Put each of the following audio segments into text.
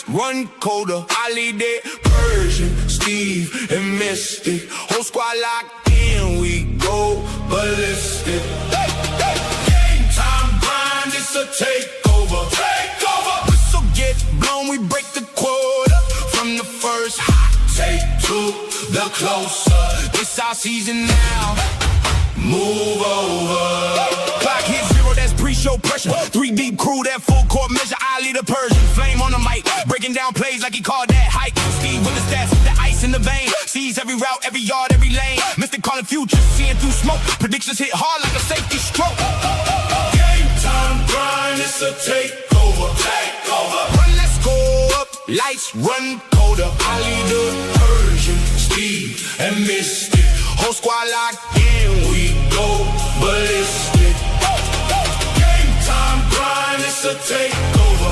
run colder. I lead it, Persian, Steve, and Mystic. Whole squad locked in, we go ballistic. Game time grind, it's a takeover. Whistle get blown, we break the quota. From the first hot take to the closer. It's our season now. Move over. Clock hit zero, that's pre-show pressure. 3 deep crew, that full court measure. I lead a Persian, flame on the mic, breaking down plays like he called that hike. Steve with the stats, the ice in the vein. Sees every route, every yard, every lane. Mystic calling future, seeing through smoke. Predictions hit hard like a safety stroke. Game time grind, it's a takeover. Run, let's go up, lights run colder. I lead the Persian, Steve, and Mystic. Whole squad locked in, we go ballistic. Game time grind, it's a takeover.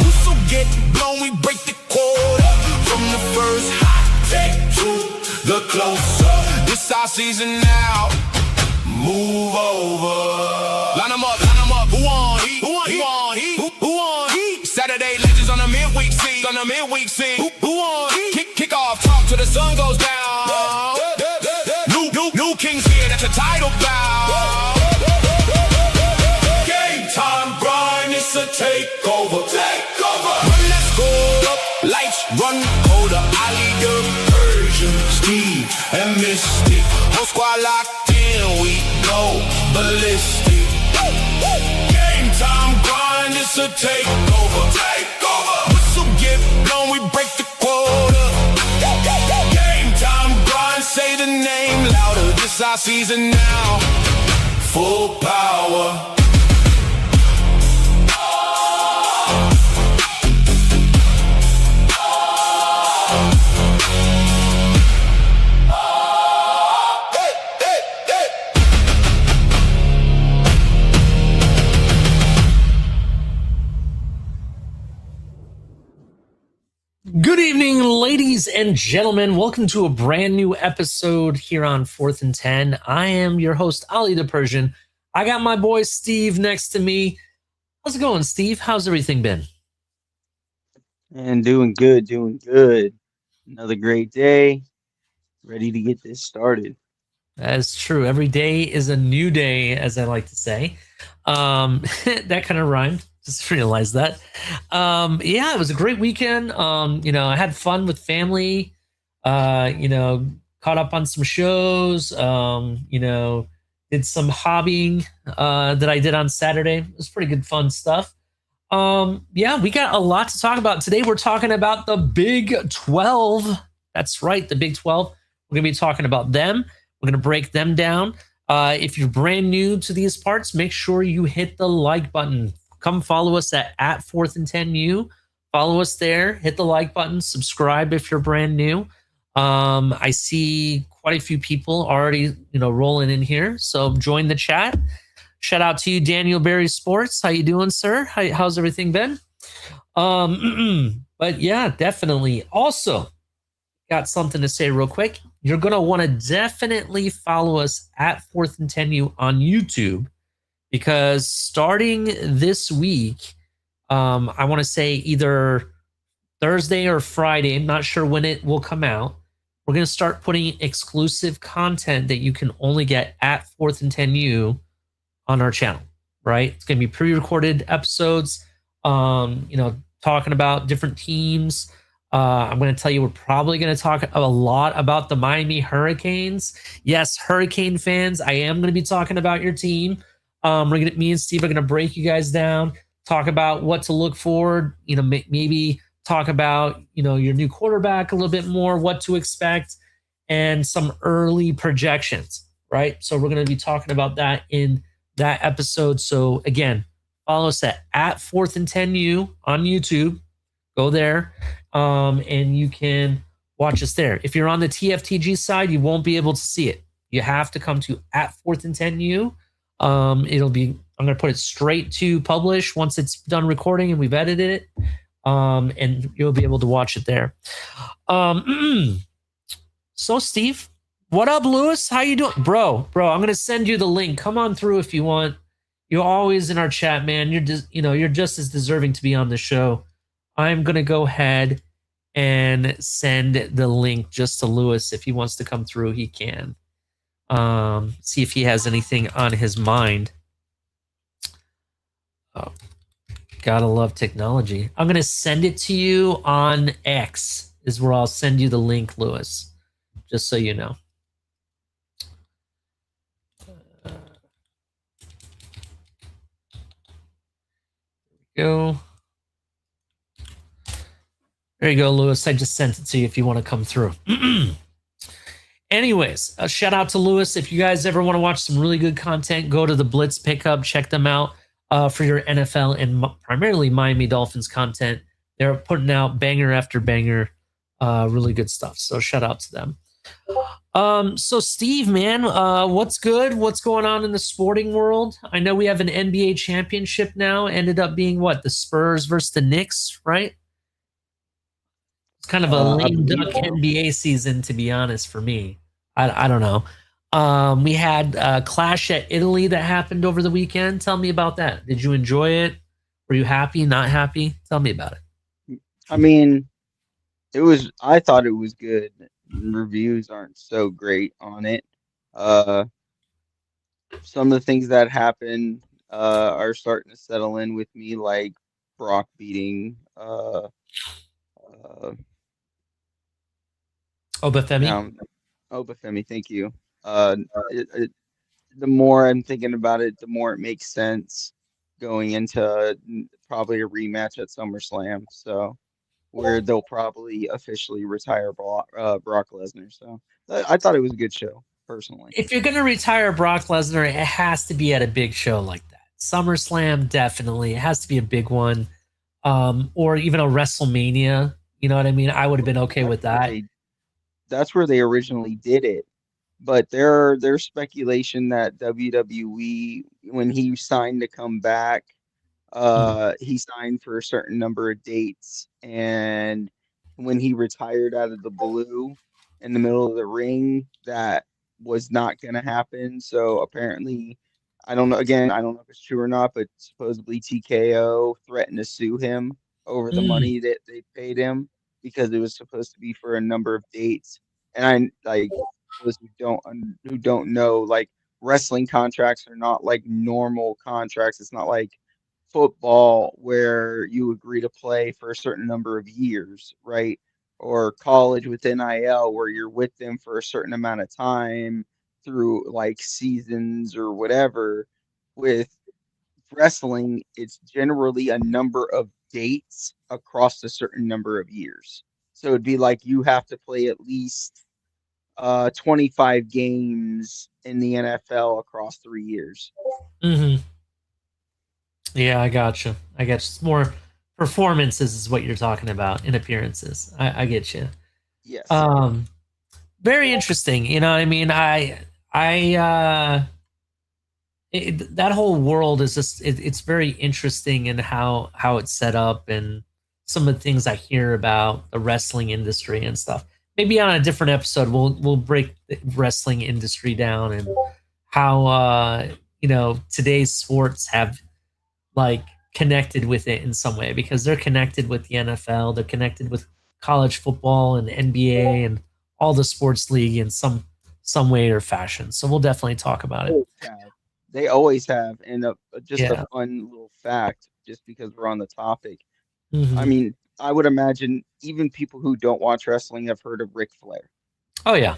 Whistle get blown, we break the quota. From the first hot take to the closer. This our season now. Move over. Line 'em up. Who on heat? Who on heat? Saturday legends on the midweek scene. Who on heat? Kick off, talk till the sun goes down. New kings here, that's a title bout. Game time grind, it's a takeover. Run, let's go up, lights run colder. I lead the Persian, Steve, and Mystic. Whole squad locked in, we go ballistic. Game time grind, it's a takeover. Whistle get blown, we break the quota. Game time grind, say the name louder. This our season now. Full power. Good evening, ladies and gentlemen. Welcome to a brand new episode here on 4th and 10. I am your host, Ali the Persian. I got my boy Steve next to me. How's it going, Steve? How's everything been? And doing good. Another great day. Ready to get this started. That's true. Every day is a new day, as I like to say. That kind of rhymed. Just realized that. Yeah, it was a great weekend. I had fun with family. Caught up on some shows. Did some hobbying that I did on Saturday. It was pretty good, fun stuff. We got a lot to talk about today. We're talking about the Big 12. That's right, the Big 12. We're gonna be talking about them. We're gonna break them down. If you're brand new to these parts, make sure you hit the like button. Come follow us at 4th and 10U. Follow us there. Hit the like button. Subscribe if you're brand new. I see quite a few people already, rolling in here. So join the chat. Shout out to you, Daniel Berry Sports. How you doing, sir? How's everything been? But yeah, definitely. Also, got something to say real quick. You're gonna want to definitely follow us at 4th and 10U on YouTube. Because starting this week, I want to say either Thursday or Friday, I'm not sure when it will come out, we're going to start putting exclusive content that you can only get at 4th and 10U on our channel, right? It's going to be pre-recorded episodes, talking about different teams. I'm going to tell you, we're probably going to talk a lot about the Miami Hurricanes. Yes, Hurricane fans, I am going to be talking about your team. Me and Steve are going to break you guys down, talk about what to look for, maybe talk about, your new quarterback a little bit more, what to expect, and some early projections, right? So we're going to be talking about that in that episode. So again, follow us at 4th and 10U on YouTube. Go there, and you can watch us there. If you're on the TFTG side, you won't be able to see it. You have to come to at 4th and 10U. I'm going to put it straight to publish once it's done recording and we've edited it. And you'll be able to watch it there. So Steve, what up, Lewis? How you doing? Bro, I'm going to send you the link. Come on through if you want. You're always in our chat, man. You're just as deserving to be on the show. I'm going to go ahead and send the link just to Lewis. If he wants to come through, he can. See if he has anything on his mind. Oh, gotta love technology. I'm going to send it to you on X, is where I'll send you the link, Lewis, just so you know. Go. There you go, Lewis. I just sent it to you if you want to come through. Anyways, a shout out to Lewis. If you guys ever want to watch some really good content, go to the Blitz Pickup. Check them out for your NFL and primarily Miami Dolphins content. They're putting out banger after banger, really good stuff. So shout out to them. So Steve, man, what's good? What's going on in the sporting world? I know we have an NBA championship now. Ended up being what? The Spurs versus the Knicks, right? It's kind of a lame duck NBA season, to be honest, for me. I don't know. We had a Clash at Italy that happened over the weekend. Tell me about that. Did you enjoy it? Were you happy, not happy? Tell me about it. I mean, I thought it was good. Reviews aren't so great on it. Some of the things that happen are starting to settle in with me, like Brock beating Obafemi? Obafemi, thank you. The more I'm thinking about it, the more it makes sense going into probably a rematch at SummerSlam. So where they'll probably officially retire Brock Lesnar. So I thought it was a good show, personally. If you're going to retire Brock Lesnar, it has to be at a big show like that. SummerSlam, definitely. It has to be a big one. Or even a WrestleMania. You know what I mean? I would have been okay with that. That's where they originally did it. But there's speculation that WWE, when he signed to come back, he signed for a certain number of dates, and when he retired out of the blue in the middle of the ring, that was not going to happen. So apparently, I don't know. Again, I don't know if it's true or not, but supposedly TKO threatened to sue him over the money that they paid him because it was supposed to be for a number of dates. And I like those who don't know, like wrestling contracts are not like normal contracts. It's not like football where you agree to play for a certain number of years, right? Or college with NIL where you're with them for a certain amount of time through like seasons or whatever. With wrestling, it's generally a number of dates across a certain number of years. So it'd be like you have to play at least 25 games in the NFL across 3 years. Mm-hmm. Yeah, I got you. I get you. More performances is what you're talking about in appearances. I get you. Yes. Very interesting. You know what I mean? That whole world is just it's very interesting in how it's set up and some of the things I hear about the wrestling industry and stuff. Maybe on a different episode we'll break the wrestling industry down and how today's sports have like connected with it in some way, because they're connected with the NFL, they're connected with college football and NBA and all the sports league in some way or fashion. So we'll definitely talk about it. They always have. And a fun little fact, just because we're on the topic. Mm-hmm. I mean, I would imagine even people who don't watch wrestling have heard of Ric Flair. Oh yeah.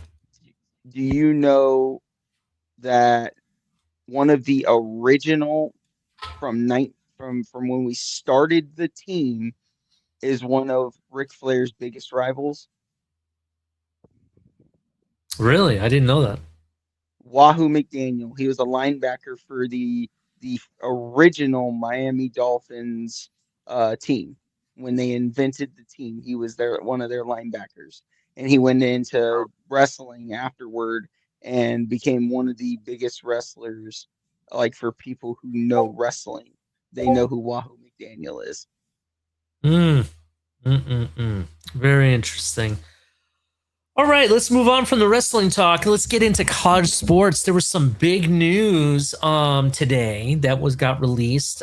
Do you know that one of the original from when we started the team is one of Ric Flair's biggest rivals? Really? I didn't know that. Wahoo McDaniel. He was a linebacker for the original Miami Dolphins team. When they invented the team, he was one of their linebackers, and he went into wrestling afterward and became one of the biggest wrestlers. Like, for people who know wrestling, they know who Wahoo McDaniel is. Very interesting. All right, let's move on from the wrestling talk. Let's get into college sports. There was some big news today that got released.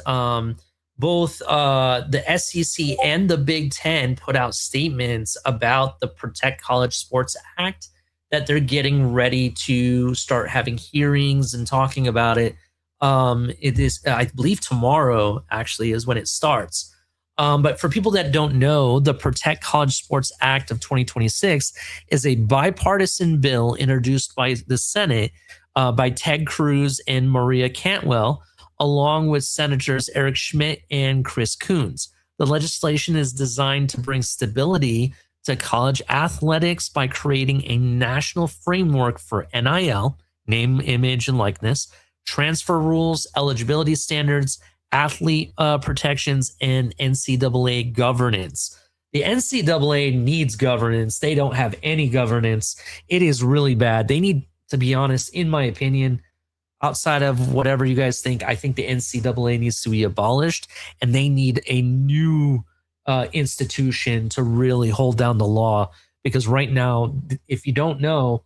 both the SEC and the Big Ten put out statements about the Protect College Sports Act, that they're getting ready to start having hearings and talking about it. It is, I believe, tomorrow actually is when it starts. But for people that don't know, the Protect College Sports Act of 2026 is a bipartisan bill introduced by the Senate by Ted Cruz and Maria Cantwell, along with Senators Eric Schmidt and Chris Coons. The legislation is designed to bring stability to college athletics by creating a national framework for NIL, name, image, and likeness, transfer rules, eligibility standards, athlete protections, and NCAA governance. The NCAA needs governance. They don't have any governance. It is really bad. They need, to be honest, in my opinion, outside of whatever you guys think, I think the NCAA needs to be abolished, and they need a new institution to really hold down the law. Because right now, if you don't know,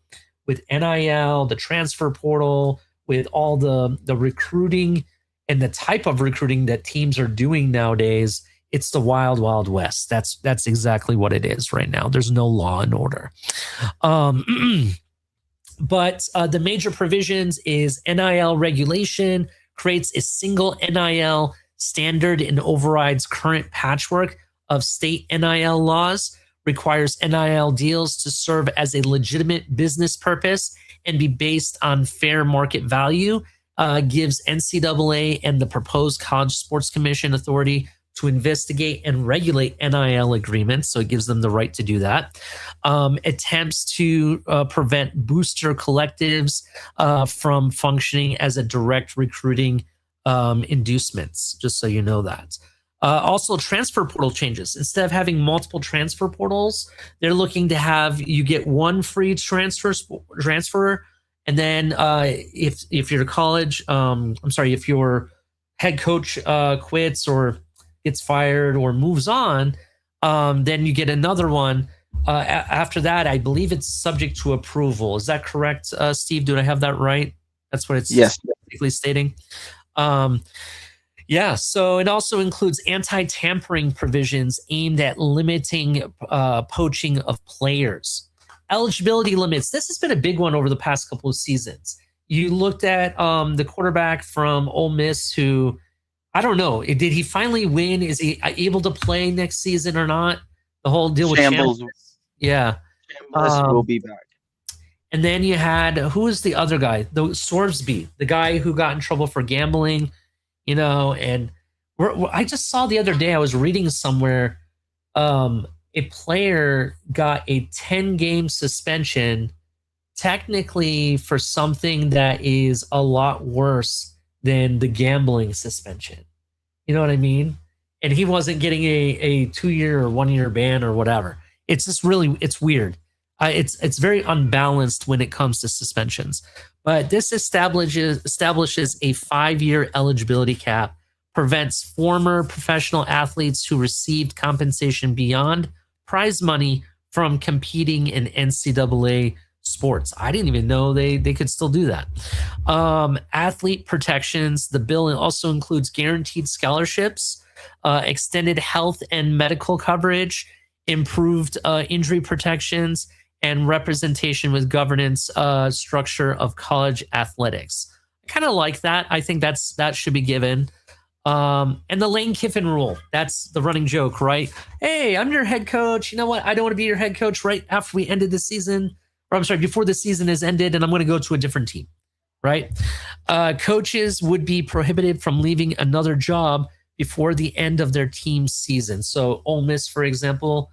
with NIL, the transfer portal, with all the recruiting and the type of recruiting that teams are doing nowadays, it's the wild, wild west. That's exactly what it is right now. There's no law and order. But the major provisions is NIL regulation creates a single NIL standard and overrides current patchwork of state NIL laws, requires NIL deals to serve as a legitimate business purpose and be based on fair market value, gives NCAA and the proposed College Sports Commission authority to investigate and regulate NIL agreements. So it gives them the right to do that. Attempts to prevent booster collectives from functioning as a direct recruiting inducements, just so you know that. Also, transfer portal changes. Instead of having multiple transfer portals, they're looking to have you get one free transfer, and then if your college, if your head coach quits or gets fired or moves on, then you get another one. After that, I believe it's subject to approval. Is that correct, Steve? Do I have that right? That's what it's basically stating. Yeah, so it also includes anti-tampering provisions aimed at limiting poaching of players. Eligibility limits. This has been a big one over the past couple of seasons. You looked at the quarterback from Ole Miss who, I don't know, did he finally win? Is he able to play next season or not? The whole deal with Shambles. Yeah. Shambles will be back. And then you had, who was the other guy? The Sorsby, the guy who got in trouble for gambling. You know, and I just saw the other day, I was reading somewhere, a player got a 10-game suspension, technically for something that is a lot worse than the gambling suspension. You know what I mean? And he wasn't getting a 2-year or 1-year ban or whatever. It's just really, it's weird. It's very unbalanced when it comes to suspensions. But this establishes a 5-year eligibility cap, prevents former professional athletes who received compensation beyond prize money from competing in NCAA sports. I didn't even know they could still do that. Athlete protections. The bill also includes guaranteed scholarships, extended health and medical coverage, improved injury protections, and representation with governance structure of college athletics. I kind of like that. I think that should be given. And the Lane Kiffin rule. That's the running joke, right? Hey, I'm your head coach. You know what? I don't want to be your head coach right after we ended the season. Or I'm sorry, before the season is ended, and I'm going to go to a different team, right? Coaches would be prohibited from leaving another job before the end of their team's season. So Ole Miss, for example,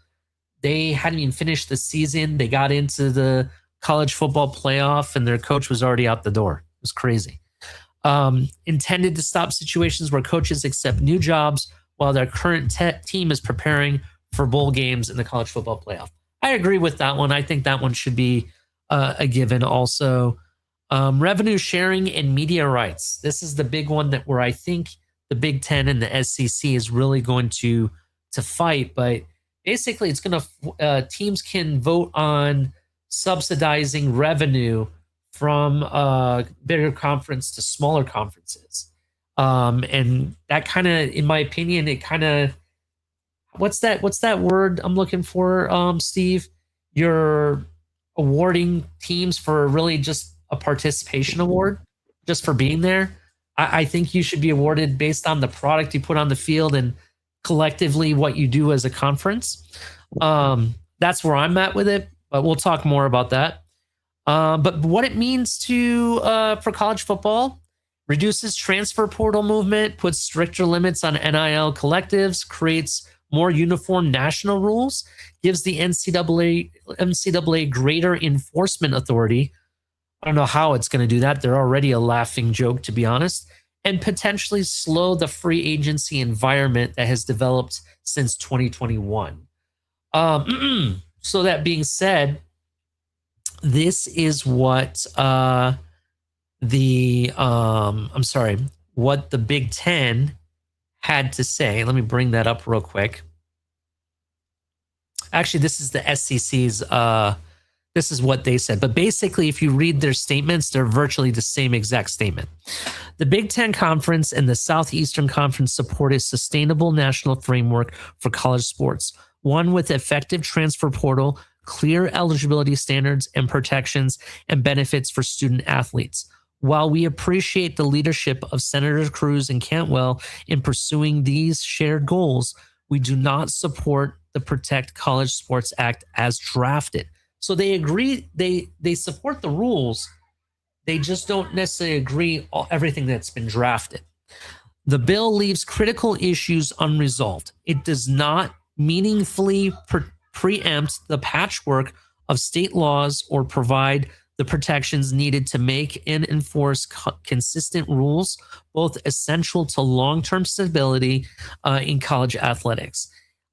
they hadn't even finished the season. They got into the college football playoff, and their coach was already out the door. It was crazy. Intended to stop situations where coaches accept new jobs while their current team is preparing for bowl games in the college football playoff. I agree with that one. I think that one should be a given also. Revenue sharing and media rights. This is the big one where I think the Big Ten and the SEC is really going to fight, but basically, it's going to teams can vote on subsidizing revenue from bigger conference to smaller conferences. And that kind of, in my opinion, it kind of, what's that word I'm looking for, Steve? You're awarding teams for really just a participation award, just for being there. I think you should be awarded based on the product you put on the field and collectively what you do as a conference. That's where I'm at with it, but we'll talk more about that. But what it means to for college football: reduces transfer portal movement, puts stricter limits on NIL collectives, creates more uniform national rules, gives the NCAA greater enforcement authority. I don't know how it's going to do that. They're already a laughing joke, to be honest, and potentially slow the free agency environment that has developed since 2021. So that being said, this is what what the Big Ten had to say. Let me bring that up real quick. Actually, this is the SEC's, this is what they said. But basically, if you read their statements, they're virtually the same exact statement. The Big Ten Conference and the Southeastern Conference support a sustainable national framework for college sports, one with effective transfer portal, clear eligibility standards and protections and benefits for student athletes. While we appreciate the leadership of Senators Cruz and Cantwell in pursuing these shared goals, we do not support the Protect College Sports Act as drafted. So they agree, they support the rules. They just don't necessarily agree on everything that's been drafted. The bill leaves critical issues unresolved. It does not meaningfully preempt the patchwork of state laws or provide the protections needed to make and enforce consistent rules, both essential to long-term stability in college athletics.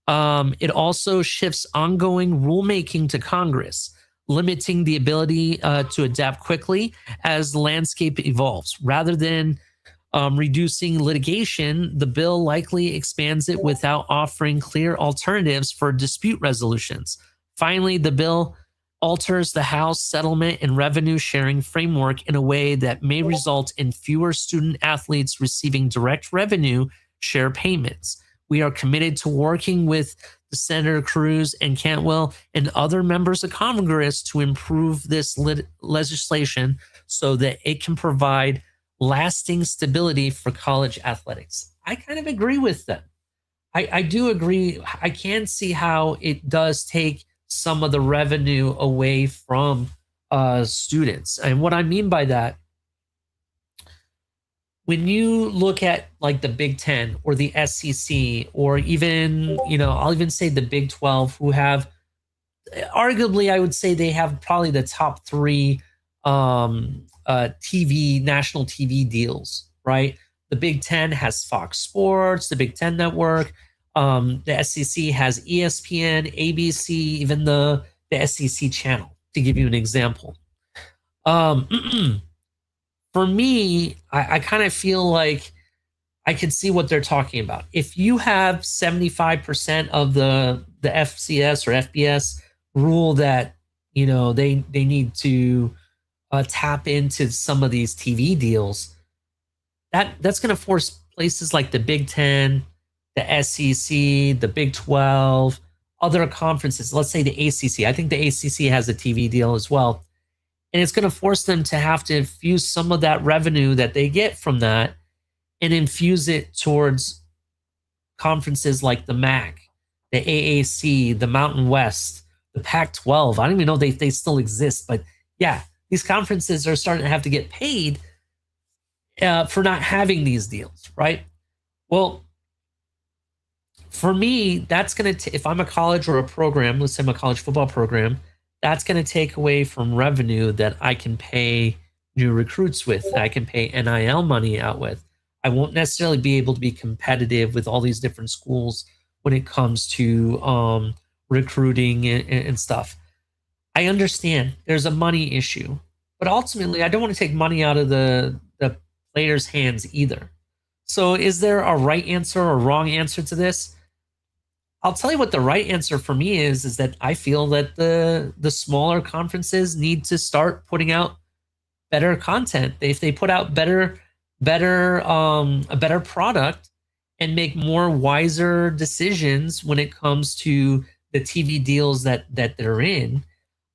It also shifts ongoing rulemaking to Congress, limiting the ability to adapt quickly as the landscape evolves. Rather than reducing litigation, the bill likely expands it without offering clear alternatives for dispute resolutions. Finally, the bill alters the House settlement and revenue sharing framework in a way that may result in fewer student athletes receiving direct revenue share payments. We are committed to working with the Senator Cruz and Cantwell and other members of Congress to improve this legislation so that it can provide lasting stability for college athletics. I kind of agree with them. I do agree. I can see how it does take some of the revenue away from students. And what I mean by that, when you look at like the Big Ten or the SEC, or even, I'll even say the Big 12, who have, arguably, I would say they have probably the top three national TV deals, right? The Big Ten has Fox Sports, the Big Ten Network. The SEC has ESPN, ABC, even the SEC channel, to give you an example. For me, I kind of feel like I can see what they're talking about. If you have 75% of the FCS or FBS rule that, they need to tap into some of these TV deals, that's going to force places like the Big Ten, the SEC, the Big 12, other conferences, let's say the ACC. I think the ACC has a TV deal as well. And it's going to force them to have to infuse some of that revenue that they get from that and infuse it towards conferences like the MAC, the AAC, the Mountain West, the Pac-12. I don't even know they still exist, but yeah, these conferences are starting to have to get paid for not having these deals, right? Well, for me, that's going to, if I'm a college or a program, let's say I'm a college football program, that's going to take away from revenue that I can pay new recruits with, that I can pay NIL money out with. I won't necessarily be able to be competitive with all these different schools when it comes to recruiting and stuff. I understand there's a money issue, but ultimately I don't want to take money out of the players' hands either. So is there a right answer or wrong answer to this? I'll tell you what the right answer for me is that I feel that the smaller conferences need to start putting out better content. If they put out better a better product and make more wiser decisions when it comes to the TV deals that they're in.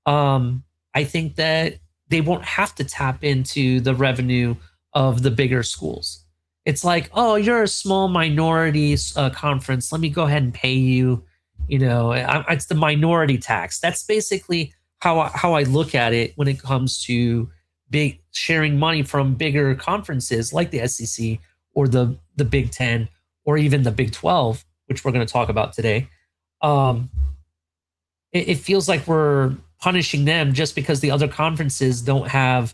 um, I think that they won't have to tap into the revenue of the bigger schools. It's like, oh, you're a small minority conference. Let me go ahead and pay you. It's the minority tax. That's basically how I look at it when it comes to big sharing money from bigger conferences like the SEC or the Big Ten or even the Big 12, which we're going to talk about today. Um, it feels like we're punishing them just because the other conferences don't have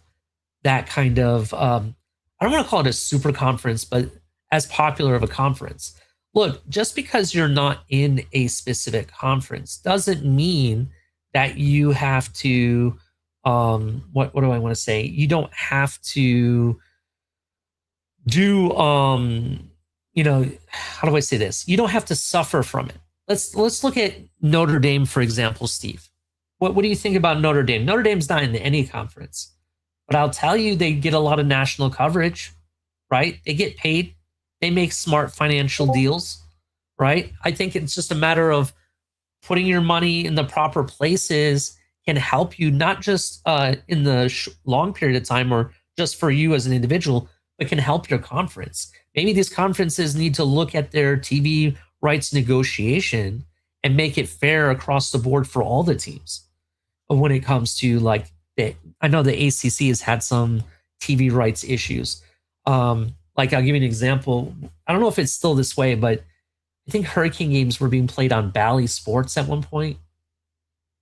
that kind of I don't want to call it a super conference, but as popular of a conference. Look, just because you're not in a specific conference doesn't mean that you have to what do I want to say? You don't have to do how do I say this? You don't have to suffer from it. Let's look at Notre Dame, for example, Steve. What do you think about Notre Dame? Notre Dame's not in any conference, but I'll tell you, they get a lot of national coverage, right? They get paid. They make smart financial deals, right? I think it's just a matter of putting your money in the proper places can help you, not just in the long period of time or just for you as an individual, but can help your conference. Maybe these conferences need to look at their TV rights negotiation and make it fair across the board for all the teams. When it comes to I know the ACC has had some TV rights issues. Like I'll give you an example. I don't know if it's still this way, but I think Hurricane games were being played on Bally Sports at one point.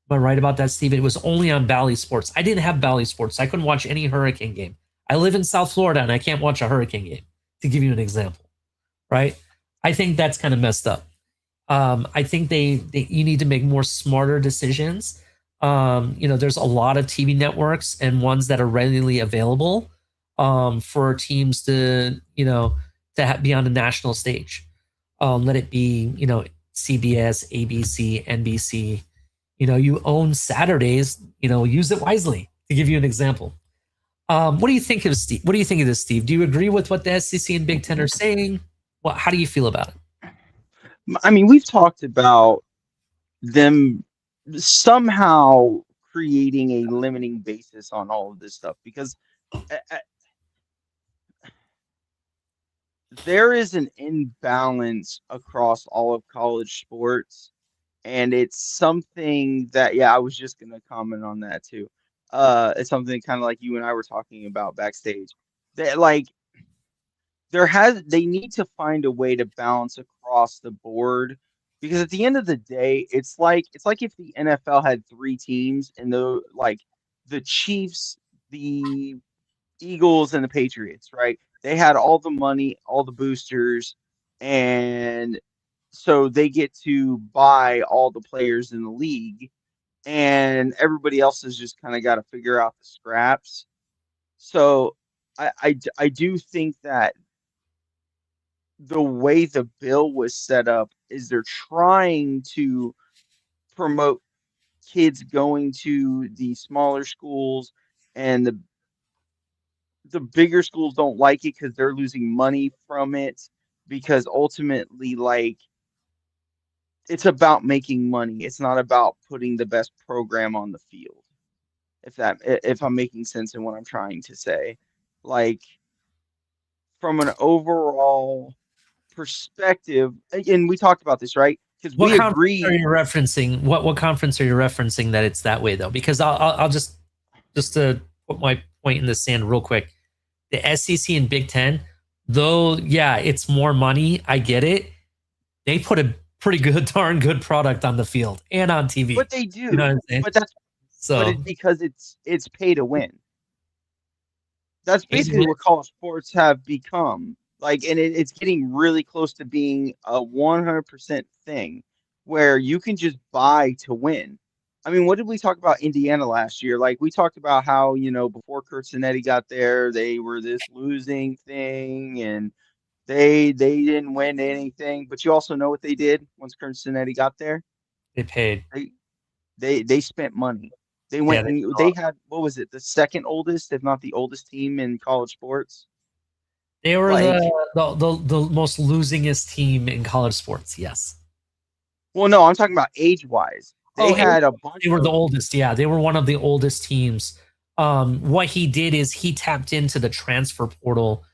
Am I right about that, Steve? It was only on Bally Sports. I didn't have Bally Sports. I couldn't watch any Hurricane game. I live in South Florida and I can't watch a Hurricane game, to give you an example, right? I think that's kind of messed up. I think you need to make more smarter decisions. There's a lot of TV networks and ones that are readily available for teams to be on the national stage. Let it be CBS, ABC, NBC. You own Saturdays. Use it wisely. To give you an example. What do you think of Steve? What do you think of this, Steve? Do you agree with what the SEC and Big Ten are saying? How do you feel about it? I mean, we've talked about them somehow creating a limiting basis on all of this stuff because there is an imbalance across all of college sports, and it's something that I was just gonna comment on that too. It's something kind of like you and I were talking about backstage. That they need to find a way to balance across the board because at the end of the day, it's like if the NFL had three teams and the Chiefs, the Eagles, and the Patriots, right? They had all the money, all the boosters, and so they get to buy all the players in the league, and everybody else has just kind of got to figure out the scraps. So I do think that the way the bill was set up is they're trying to promote kids going to the smaller schools, and the bigger schools don't like it because they're losing money from it, because ultimately it's about making money. It's not about putting the best program on the field. If I'm making sense in what I'm trying to say. Like, from an overall perspective, and we talked about this, right? Because What we conference are agree. you referencing? What conference are you referencing that it's that way though? Because I'll just to put my point in the sand real quick. The SEC and Big Ten, though, yeah, it's more money. I get it. They put a pretty good, darn good product on the field and on TV. But they do. You know what I'm saying? But So it's because it's pay to win. That's pay to basically win. what college sports have become. And it's getting really close to being a 100% thing where you can just buy to win. I mean, what did we talk about Indiana last year? Like, we talked about how, before Kurt Cinetti got there, they were this losing thing and they didn't win anything. But you also know what they did once Kurt Cinetti got there? They paid. They spent money. They Yeah, went and they had, what was it, the second oldest, if not the oldest team in college sports? They were Like, the most losingest team in college sports. Yes. well, no, I'm talking about age-wise. They Oh, had a bunch they were the of oldest. Yeah, they were one of the oldest teams. What he did is he tapped into the transfer portal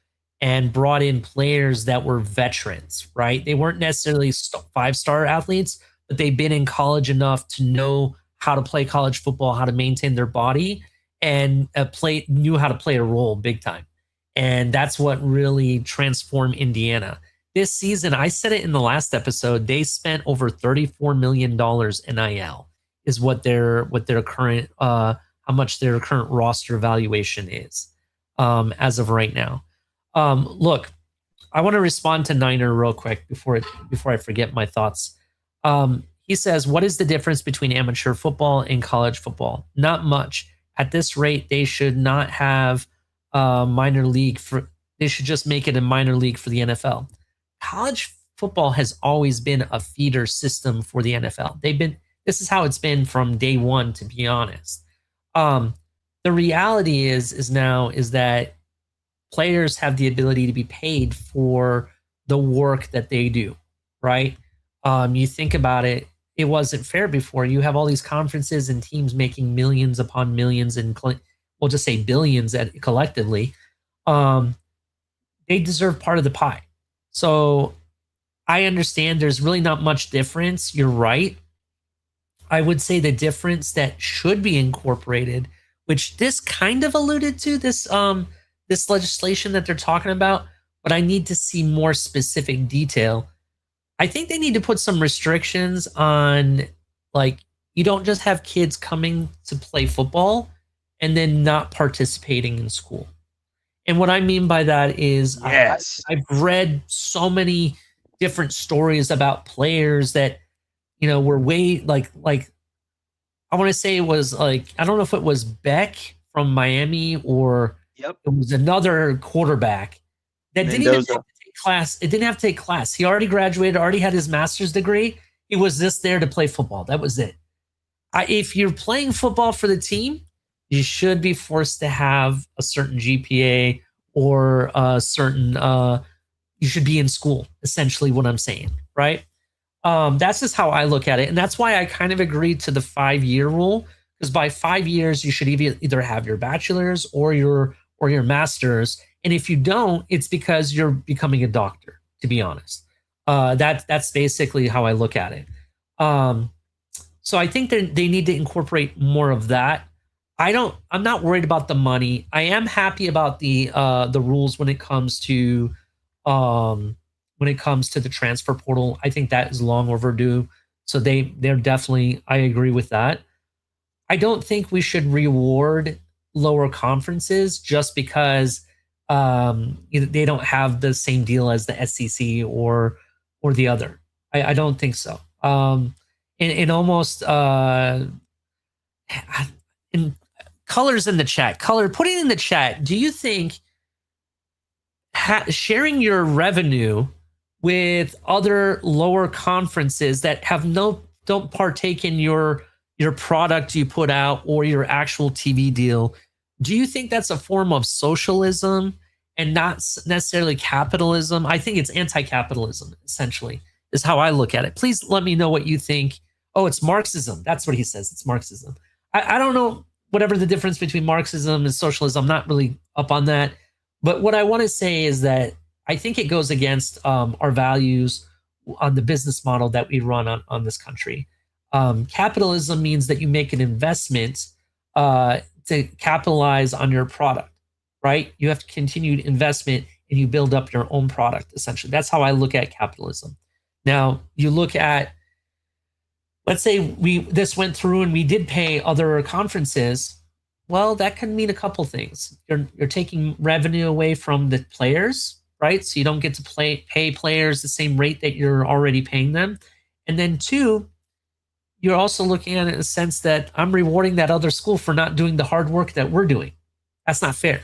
and brought in players that were veterans, right? They weren't necessarily five-star athletes, but they've been in college enough to know how to play college football, how to maintain their body, and knew how to play a role big time. And that's what really transformed Indiana. This season, I said it in the last episode, they spent over $34 million NIL is what their current how much their current roster valuation is as of right now. Look, I want to respond to Niner real quick before I forget my thoughts. He says, "What is the difference between amateur football and college football? Not much. At this rate, they should not have minor league for. They should just make it a minor league for the NFL. College football has always been a feeder system for the NFL. This is how it's been from day one, to be honest. The reality is that players have the ability to be paid for the work that they do, right? You think about it, it wasn't fair before. You have all these conferences and teams making millions upon millions and we'll just say billions collectively. They deserve part of the pie. So I understand there's really not much difference. You're right. I would say the difference that should be incorporated, which this kind of alluded to, this legislation that they're talking about, but I need to see more specific detail. I think they need to put some restrictions on, like, you don't just have kids coming to play football and then not participating in school. And what I mean by that is, yes, I've read so many different stories about players that, you know, were way like I want to say it was like, I don't know if it was Beck from Miami or yep, it was another quarterback that didn't even have to take class. It didn't have to take class. He already graduated, already had his master's degree. He was just there to play football. That was it. If you're playing football for the team, you should be forced to have a certain GPA or a certain, you should be in school, essentially what I'm saying, right? That's just how I look at it. And that's why I kind of agreed to the 5-year rule, because by 5 years, you should either have your bachelor's or your master's. And if you don't, it's because you're becoming a doctor, to be honest. That's basically how I look at it. So I think they need to incorporate more of that. I'm not worried about the money. I am happy about the rules when it comes to the transfer portal. I think that is long overdue. So they're definitely, I agree with that. I don't think we should reward lower conferences just because they don't have the same deal as the SEC or the other. I don't think so. And almost in colors in the chat, putting in the chat, do you think sharing your revenue with other lower conferences that don't partake in your product you put out or your actual TV deal, do you think that's a form of socialism and not necessarily capitalism? I think it's anti-capitalism, essentially, is how I look at it. Please let me know what you think. Oh, it's Marxism. That's what he says. It's Marxism. I don't know whatever the difference between Marxism and socialism. I'm not really up on that. But what I want to say is that I think it goes against our values on the business model that we run on this country. Capitalism means that you make an investment to capitalize on your product, right? You have continued investment and you build up your own product, essentially. That's how I look at capitalism. Now, you look at, let's say this went through and we did pay other conferences. Well, that can mean a couple things. You're taking revenue away from the players, right? So you don't get to pay players the same rate that you're already paying them. And then 2, you're also looking at it in a sense that I'm rewarding that other school for not doing the hard work that we're doing. That's not fair.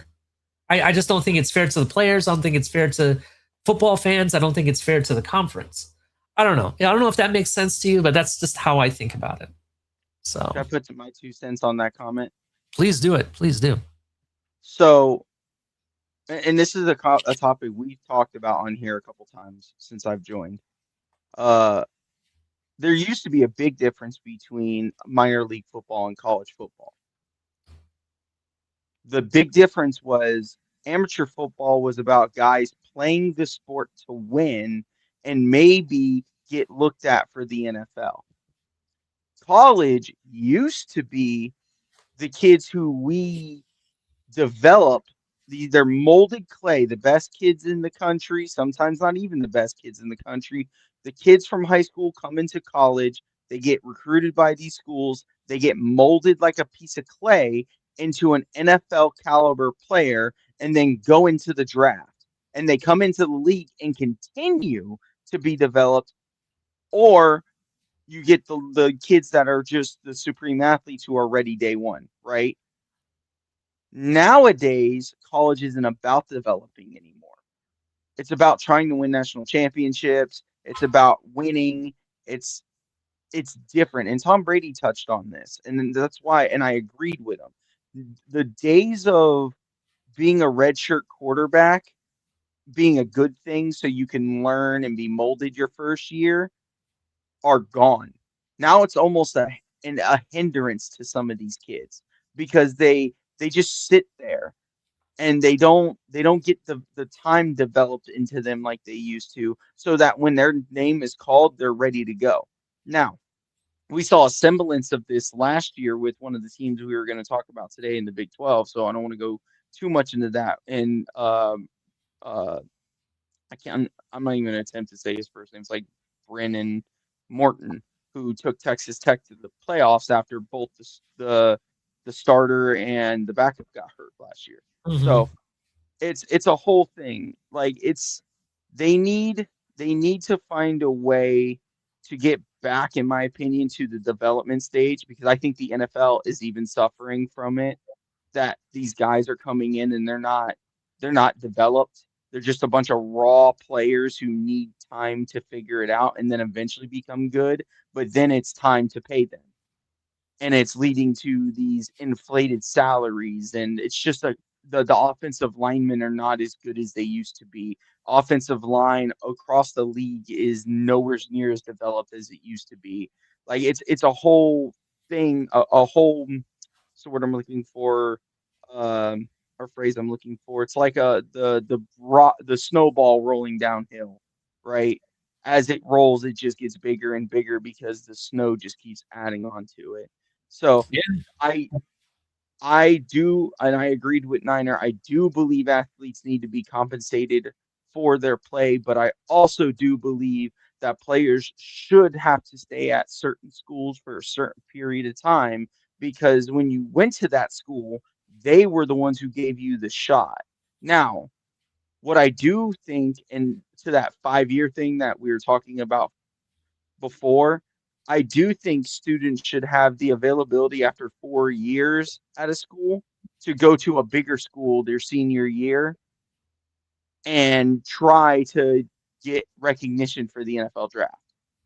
I just don't think it's fair to the players. I don't think it's fair to football fans. I don't think it's fair to the conference. I don't know. I don't know if that makes sense to you, but that's just how I think about it. So Should I put my 2 cents on that comment? Please do it. Please do. So and this is a topic we've talked about on here a couple times since I've joined. Uh, there used to be a big difference between minor league football and college football. The big difference was amateur football was about guys playing the sport to win and maybe get looked at for the NFL. College used to be the kids who we developed. They're molded clay, the best kids in the country, sometimes not even the best kids in the country. The kids from high school come into college, they get recruited by these schools, they get molded like a piece of clay into an NFL caliber player, and then go into the draft. And they come into the league and continue to be developed, or you get the kids that are just the supreme athletes who are ready day one, right? Nowadays, college isn't about developing anymore. It's about trying to win national championships. It's about winning. It's it's different. And Tom Brady touched on this. And then that's why, and I agreed with him. The days of being a redshirt quarterback being a good thing so you can learn and be molded your first year are gone. Now it's almost a hindrance to some of these kids because they just sit there and they don't get the time developed into them like they used to, so that when their name is called, they're ready to go. Now, we saw a semblance of this last year with one of the teams we were going to talk about today in the Big 12, so I don't want to go too much into that. And uh I can't. I'm not even gonna attempt to say his first name. It's like Brennan Morton, who took Texas Tech to the playoffs after both the starter and the backup got hurt last year. Mm-hmm. So it's a whole thing. Like they need they need to find a way to get back, in my opinion, to the development stage, because I think the NFL is even suffering from it, that these guys are coming in and they're not developed. They're just a bunch of raw players who need time to figure it out and then eventually become good, but then it's time to pay them. And it's leading to these inflated salaries, and it's just the offensive linemen are not as good as they used to be. Offensive line across the league is nowhere near as developed as it used to be. Like it's a whole thing, a whole, so what I'm looking for, um, or phrase I'm looking for. It's like the snowball rolling downhill, right? As it rolls, it just gets bigger and bigger because the snow just keeps adding on to it. So Yeah. I I do, and I agreed with Niner. I do believe athletes need to be compensated for their play, but I also do believe that players should have to stay at certain schools for a certain period of time, because when you went to that school, they were the ones who gave you the shot. Now, what I do think, and to that 5 year thing that we were talking about before, I do think students should have the availability after 4 years at a school to go to a bigger school their senior year and try to get recognition for the NFL draft.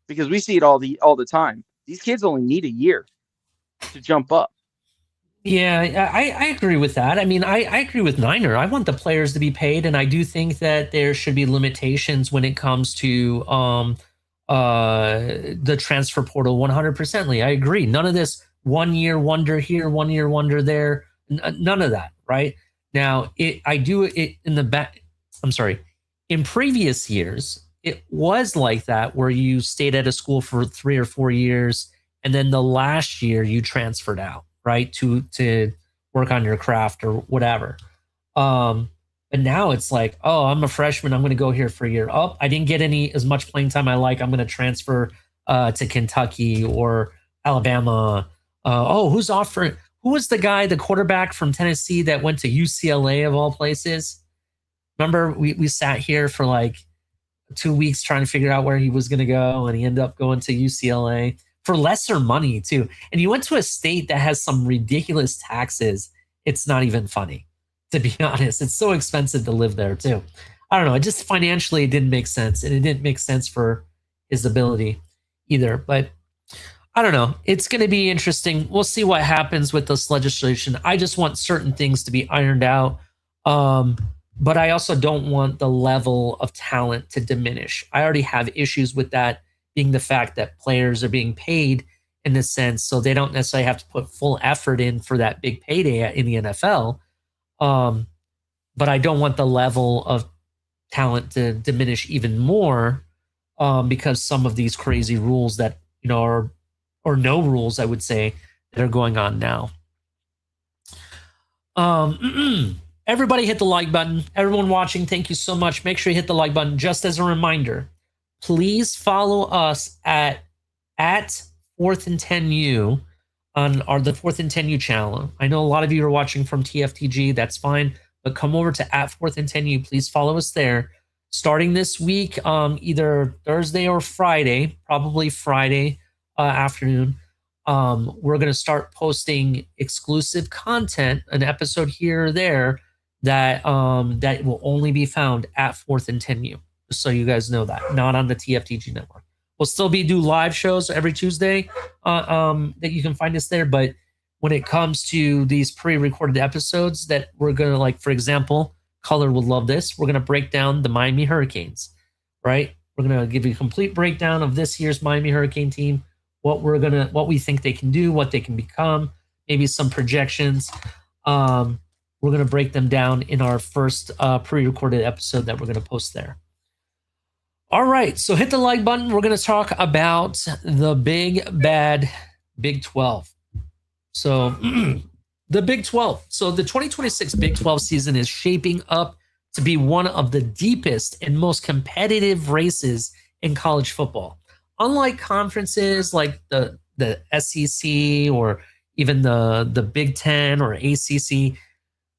Because we see it all the time. These kids only need a year to jump up. Yeah, I agree with that. I mean, I agree with Niner. I want the players to be paid, and I do think that there should be limitations when it comes to the transfer portal. 100%ly, I agree. None of this 1 year wonder here, 1 year wonder there. None of that. Right now, I do it in the back. I'm sorry. In previous years, it was like that, where you stayed at a school for 3 or 4 years, and then the last year you transferred out, right, to work on your craft or whatever. But now it's like, oh, I'm a freshman, I'm going to go here for a year. Oh, I didn't get any as much playing time I like, I'm going to transfer to Kentucky or Alabama. Oh, who's offering? Who was the guy, the quarterback from Tennessee that went to UCLA of all places? Remember, we sat here for like 2 weeks trying to figure out where he was going to go, and he ended up going to UCLA for lesser money too. And he went to a state that has some ridiculous taxes. It's not even funny, to be honest. It's so expensive to live there too. I don't know. It just financially, it didn't make sense, and it didn't make sense for his ability either. But I don't know. It's going to be interesting. We'll see what happens with this legislation. I just want certain things to be ironed out. but I also don't want the level of talent to diminish. I already have issues with that, being the fact that players are being paid in a sense, so they don't necessarily have to put full effort in for that big payday in the NFL. But I don't want the level of talent to diminish even more, because some of these crazy rules that are, or no rules, I would say, that are going on now. Everybody hit the like button. Everyone watching, thank you so much. Make sure you hit the like button. Just as a reminder, please follow us at 4th and 10U on the 4th and 10U channel. I know a lot of you are watching from TFTG. That's fine, but come over to 4th and 10U. Please follow us there. Starting this week, either Thursday or Friday, probably Friday afternoon, we're going to start posting exclusive content, an episode here or there, that will only be found at 4th and 10U. Just so you guys know that, not on the TFTG network. We'll still do live shows every Tuesday that you can find us there. But when it comes to these pre-recorded episodes that we're going to, like, for example, Color would love this, we're going to break down the Miami Hurricanes, right? We're going to give you a complete breakdown of this year's Miami Hurricane team, what we think they can do, what they can become, maybe some projections. We're going to break them down in our first pre-recorded episode that we're going to post there. All right, so hit the like button. We're going to talk about the big bad Big 12. So the Big 12. So the 2026 Big 12 season is shaping up to be one of the deepest and most competitive races in college football. Unlike conferences like the SEC or even the Big 10 or ACC,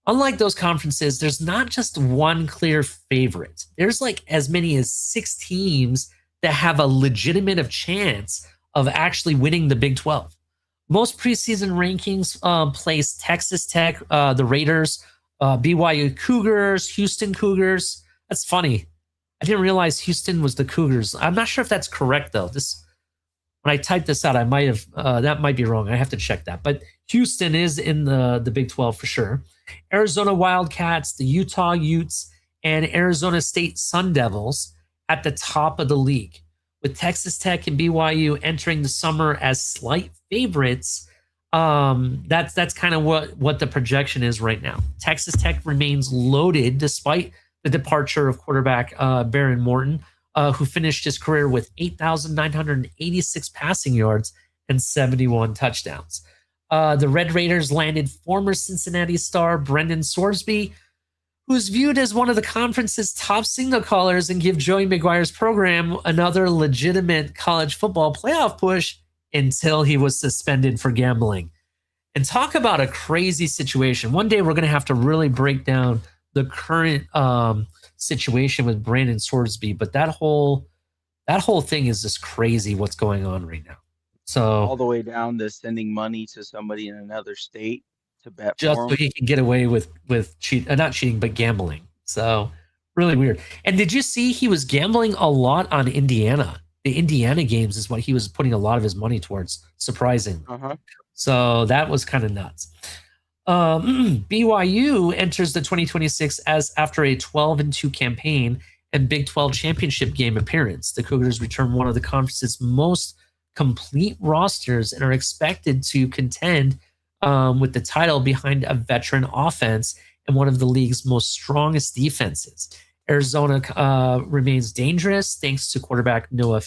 unlike those conferences, there's not just one clear favorite. There's like as many as 6 teams that have a legitimate chance of actually winning the Big 12. Most preseason rankings place Texas Tech, the Raiders, BYU Cougars, Houston Cougars. That's funny. I didn't realize Houston was the Cougars. I'm not sure if that's correct, though. When I typed this out, I might have that might be wrong. I have to check that. But Houston is in the Big 12 for sure. Arizona Wildcats, the Utah Utes, and Arizona State Sun Devils at the top of the league, with Texas Tech and BYU entering the summer as slight favorites. That's kind of what the projection is right now. Texas Tech remains loaded despite the departure of quarterback Baron Morton, who finished his career with 8,986 passing yards and 71 touchdowns. The Red Raiders landed former Cincinnati star Brendan Sorsby, who's viewed as one of the conference's top signal callers, and give Joey McGuire's program another legitimate college football playoff push until he was suspended for gambling. And talk about a crazy situation. One day we're going to have to really break down the current situation with Brandon Sorsby, but that whole thing is just crazy what's going on right now. So all the way down to sending money to somebody in another state to bet just for so he can get away with not cheating, but gambling. So really weird. And did you see he was gambling a lot on Indiana? The Indiana games is what he was putting a lot of his money towards. Surprising. So that was kind of nuts. BYU enters the 2026 as after a 12-2 campaign and Big 12 championship game appearance. The Cougars return one of the conference's most complete rosters and are expected to contend with the title behind a veteran offense and one of the league's most strongest defenses. Arizona remains dangerous thanks to quarterback Noah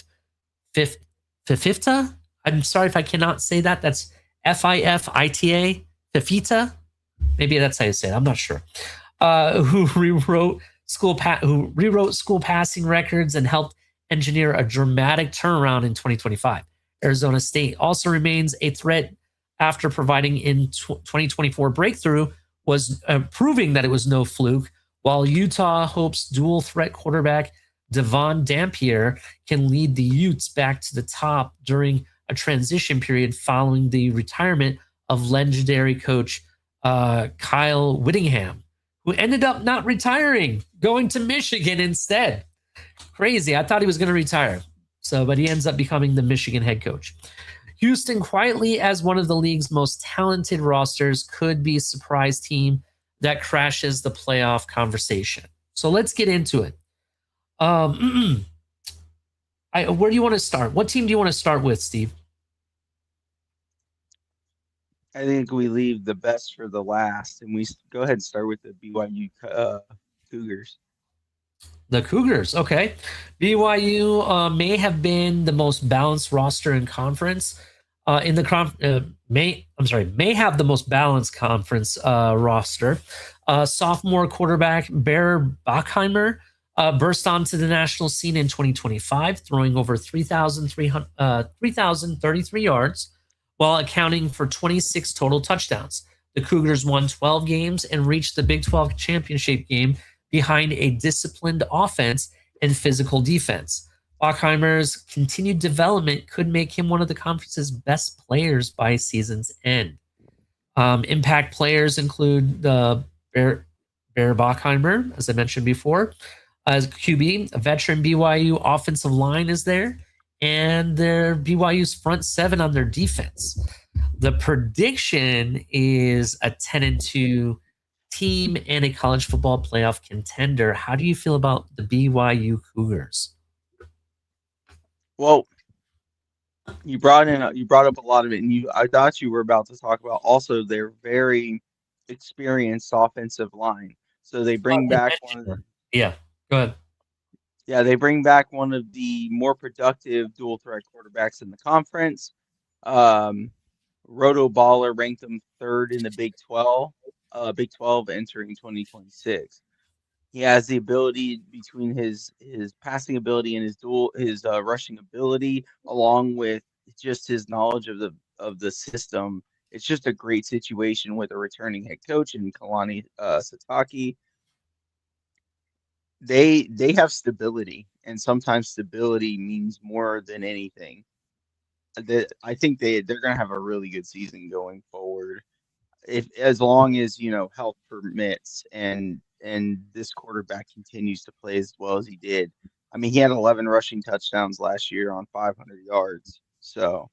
Fifita. I'm sorry if I cannot say that. That's Fifita. Fifita. Maybe that's how you say it. I'm not sure. Who rewrote school passing records and helped engineer a dramatic turnaround in 2025. Arizona State also remains a threat after providing in 2024 breakthrough was proving that it was no fluke, while Utah hopes dual threat quarterback Devon Dampier can lead the Utes back to the top during a transition period following the retirement of legendary coach Kyle Whittingham, who ended up not retiring, going to Michigan instead. Crazy. I thought he was going to retire. But he ends up becoming the Michigan head coach. Houston, quietly as one of the league's most talented rosters, could be a surprise team that crashes the playoff conversation. So let's get into it. Where do you want to start? What team do you want to start with, Steve? I think we leave the best for the last, and we go ahead and start with the BYU Cougars. The Cougars, okay. BYU may have been the most balanced roster in conference. May have the most balanced conference roster. Sophomore quarterback Bear Bachheimer burst onto the national scene in 2025, throwing over 3,033 yards while accounting for 26 total touchdowns. The Cougars won 12 games and reached the Big 12 championship game behind a disciplined offense and physical defense. Bachheimer's continued development could make him one of the conference's best players by season's end. Impact players include the Bear Bachheimer, as I mentioned before, as QB. A veteran BYU offensive line is there, and their BYU's front seven on their defense. The prediction is a 10-2 team and a college football playoff contender. How do you feel about the BYU Cougars? Well, you brought up a lot of it, and I thought you were about to talk about also their very experienced offensive line. So they bring back one of the, yeah, go ahead. Yeah, they bring back one of the more productive dual threat quarterbacks in the conference. Roto Baller ranked them third in the Big 12 entering 2026. He has the ability between his passing ability and his rushing ability, along with just his knowledge of the system. It's just a great situation with a returning head coach in Kalani Sataki. They have stability, and sometimes stability means more than anything. I think they're going to have a really good season going forward, if as long as health permits and this quarterback continues to play as well as he did. I mean, he had 11 rushing touchdowns last year on 500 yards. So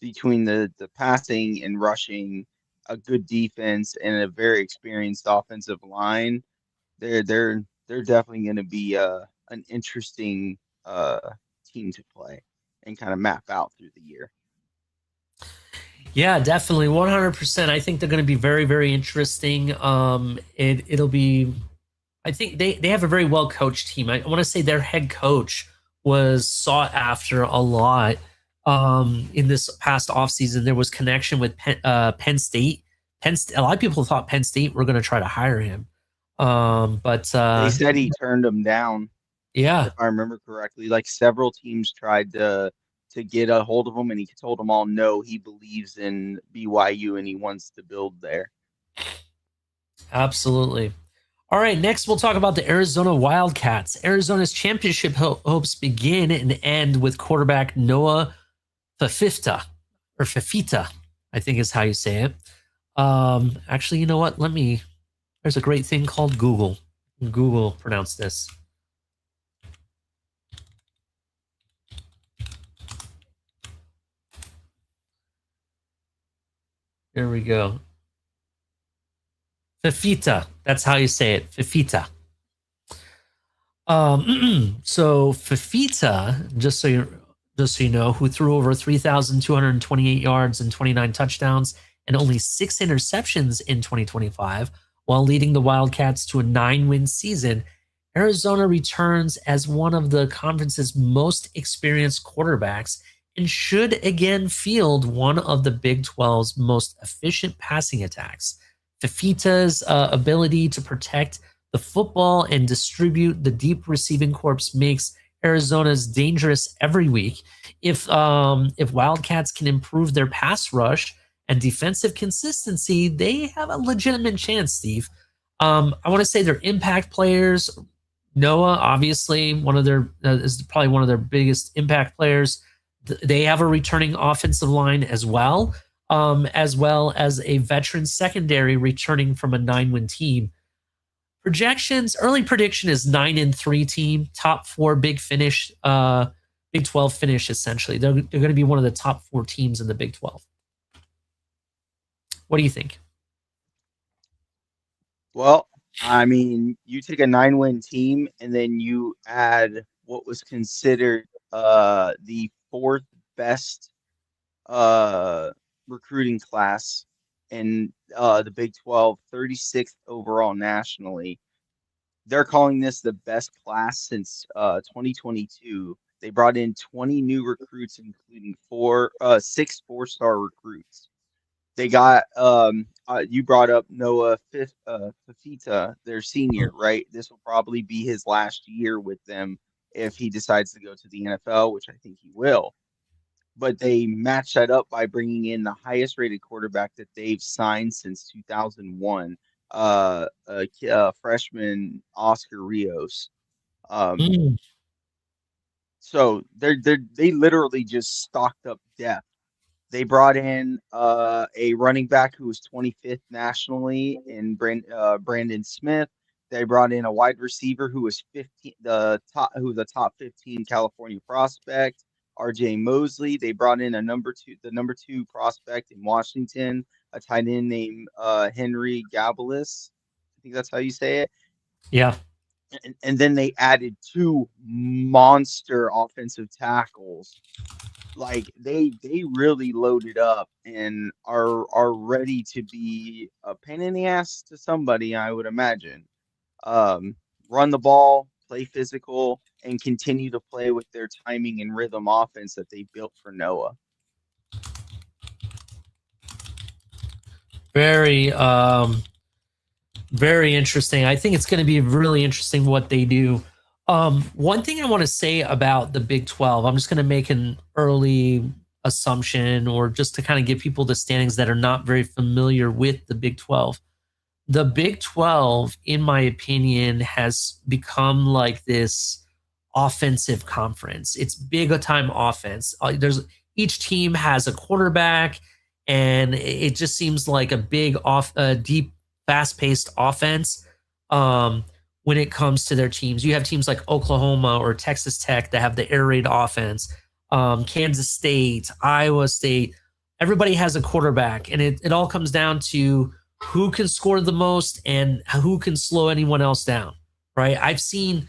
between the passing and rushing, a good defense, and a very experienced offensive line, they're definitely going to be an interesting team to play and kind of map out through the year. Yeah, definitely, 100%. I think they're going to be very, very interesting. It'll be. I think they have a very well coached team. I want to say their head coach was sought after a lot in this past offseason. There was connection with Penn State. A lot of people thought Penn State were going to try to hire him, but they said he turned them down. Yeah, if I remember correctly, like several teams tried to get a hold of him, and he told them all no. He believes in BYU and he wants to build there. Absolutely. All right, next we'll talk about the Arizona Wildcats. Arizona's championship hopes begin and end with quarterback Noah Fifita, I think is how you say it. Actually, you know what? There's a great thing called Google. Google pronounce this. There we go. Fifita. That's how you say it. Fifita. So Fifita, just so you know, who threw over 3,228 yards and 29 touchdowns and only 6 interceptions in 2025, while leading the Wildcats to a 9-win season. Arizona returns as one of the conference's most experienced quarterbacks and should again field one of the Big 12's most efficient passing attacks. Fifita's ability to protect the football and distribute the deep receiving corps makes Arizona's dangerous every week. If Wildcats can improve their pass rush and defensive consistency, they have a legitimate chance, Steve. I want to say their impact players. Noah, obviously, is probably one of their biggest impact players. They have a returning offensive line as well as a veteran secondary returning from a 9-win team. Early prediction is 9-3 team, top 4 Big 12 finish, essentially. They're going to be one of the top 4 teams in the Big 12. What do you think? Well, I mean, you take a 9-win team and then you add what was considered the fourth best uh recruiting class in the Big 12, 36th overall nationally. They're calling this the best class since 2022. They brought in 20 new recruits, including six four-star recruits. They got you brought up Noah Fifita, their senior, right? This will probably be his last year with them if he decides to go to the NFL, which I think he will. But they match that up by bringing in the highest rated quarterback that they've signed since 2001, freshman Oscar Rios. Um, Mm. so they literally just stocked up depth. They brought in a running back who was 25th nationally in Brandon Smith. They brought in a wide receiver who was 15, who was a top 15 California prospect, R.J. Mosley. They brought in the number two prospect in Washington, a tight end named Henry Gabalis. I think that's how you say it. Yeah. And then they added two monster offensive tackles. Like they really loaded up and are ready to be a pain in the ass to somebody, I would imagine. Um, Run the ball, play physical, and continue to play with their timing and rhythm offense that they built for Noah. Very very interesting. I think it's going to be really interesting what they do. One thing I want to say about the Big 12, I'm just going to make an early assumption or just to kind of give people the standings that are not very familiar with the Big 12. The Big 12, in my opinion, has become like this offensive conference. It's big a time offense. There's each team has a quarterback, and it just seems like a big deep, fast-paced offense. When it comes to their teams, you have teams like Oklahoma or Texas Tech that have the air raid offense. Kansas State, Iowa State, everybody has a quarterback, and it all comes down to who can score the most and who can slow anyone else down, right? I've seen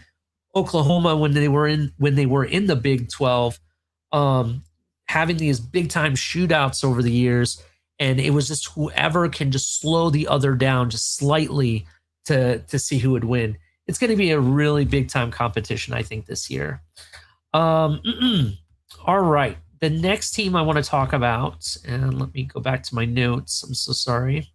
Oklahoma when they were in the Big 12 having these big time shootouts over the years, and it was just whoever can just slow the other down just slightly to see who would win. It's going to be a really big time competition, I think, this year. All right. The next team I want to talk about, and let me go back to my notes. I'm so sorry.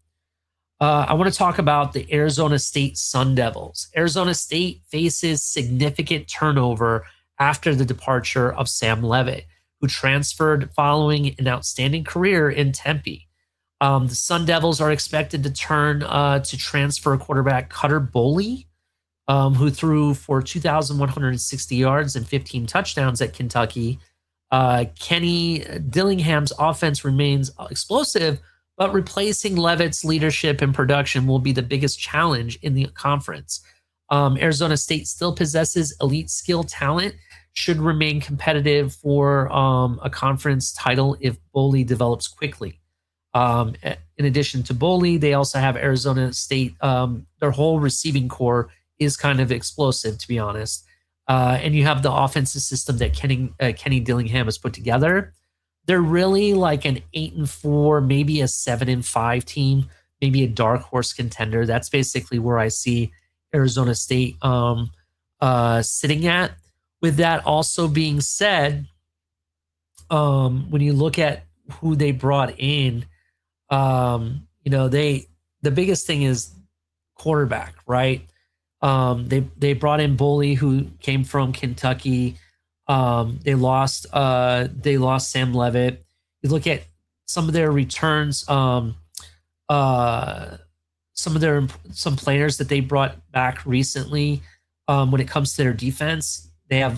I want to talk about the Arizona State Sun Devils. Arizona State faces significant turnover after the departure of Sam Levitt, who transferred following an outstanding career in Tempe. The Sun Devils are expected to turn to transfer quarterback Cutter Boley, who threw for 2,160 yards and 15 touchdowns at Kentucky. Kenny Dillingham's offense remains explosive, but replacing Levitt's leadership and production will be the biggest challenge in the conference. Arizona State still possesses elite skill talent, should remain competitive for a conference title if Boley develops quickly. In addition to Boley, they also have Arizona State. Their whole receiving core is kind of explosive, to be honest. And you have the offensive system that Kenny Dillingham has put together. They're really like an 8-4, maybe a 7-5 team, maybe a dark horse contender. That's basically where I see Arizona State sitting at. With that also being said, when you look at who they brought in, the biggest thing is quarterback, right? They brought in Boley, who came from Kentucky. They lost Sam Levitt. You look at some of their returns, some players that they brought back recently. When it comes to their defense, they have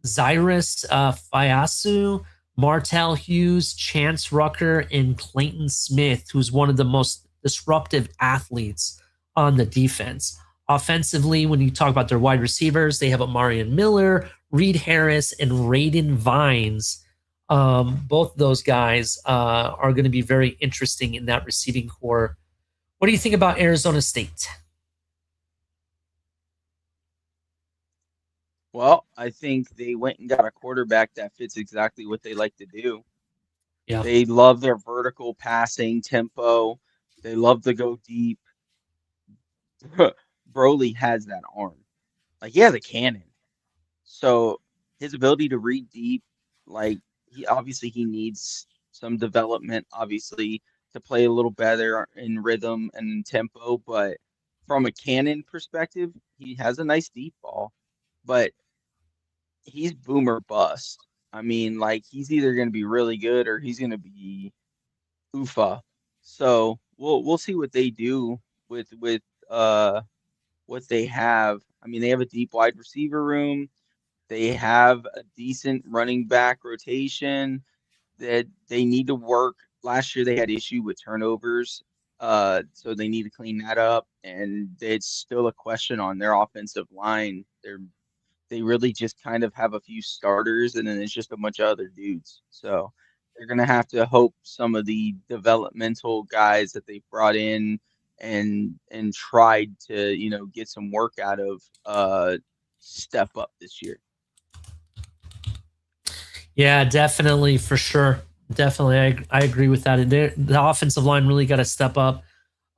Zyrus Fiasu, Martell Hughes, Chance Rucker, and Clayton Smith, who's one of the most disruptive athletes on the defense. Offensively, when you talk about their wide receivers, they have Amarian Miller, Reed Harris, and Raiden Vines. Both those guys are going to be very interesting in that receiving core. What do you think about Arizona State? Well, I think they went and got a quarterback that fits exactly what they like to do. Yeah. They love their vertical passing tempo. They love to go deep. Broly has that arm. Like he has a cannon. So his ability to read deep, like he needs some development, obviously, to play a little better in rhythm and in tempo. But from a cannon perspective, he has a nice deep ball. But he's boomer bust. I mean, like he's either going to be really good or he's going to be oofa. So we'll see what they do with what they have. I mean, they have a deep wide receiver room. They have a decent running back rotation that they need to work. Last year they had issue with turnovers, so they need to clean that up. And it's still a question on their offensive line. They really just kind of have a few starters, and then it's just a bunch of other dudes. So they're gonna have to hope some of the developmental guys that they brought in and tried to get some work out of step up this year. Yeah, definitely, for sure. Definitely, I agree with that. The offensive line really got to step up.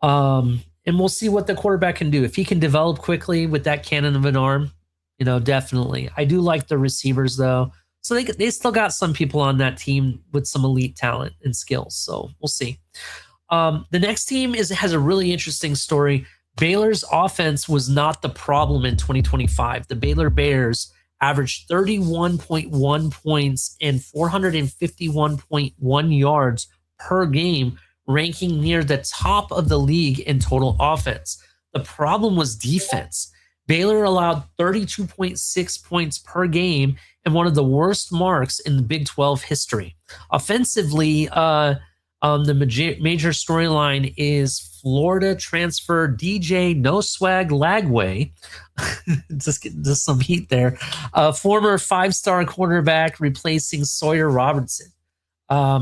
And we'll see what the quarterback can do. If he can develop quickly with that cannon of an arm, definitely. I do like the receivers, though. So they still got some people on that team with some elite talent and skills. So we'll see. The next team has a really interesting story. Baylor's offense was not the problem in 2025. The Baylor Bears averaged 31.1 points and 451.1 yards per game, ranking near the top of the league in total offense. The problem was defense. Baylor allowed 32.6 points per game and one of the worst marks in the Big 12 history. Offensively, the major storyline is Florida transfer DJ No Swag Lagway. just some heat there. Former 5-star quarterback replacing Sawyer Robertson.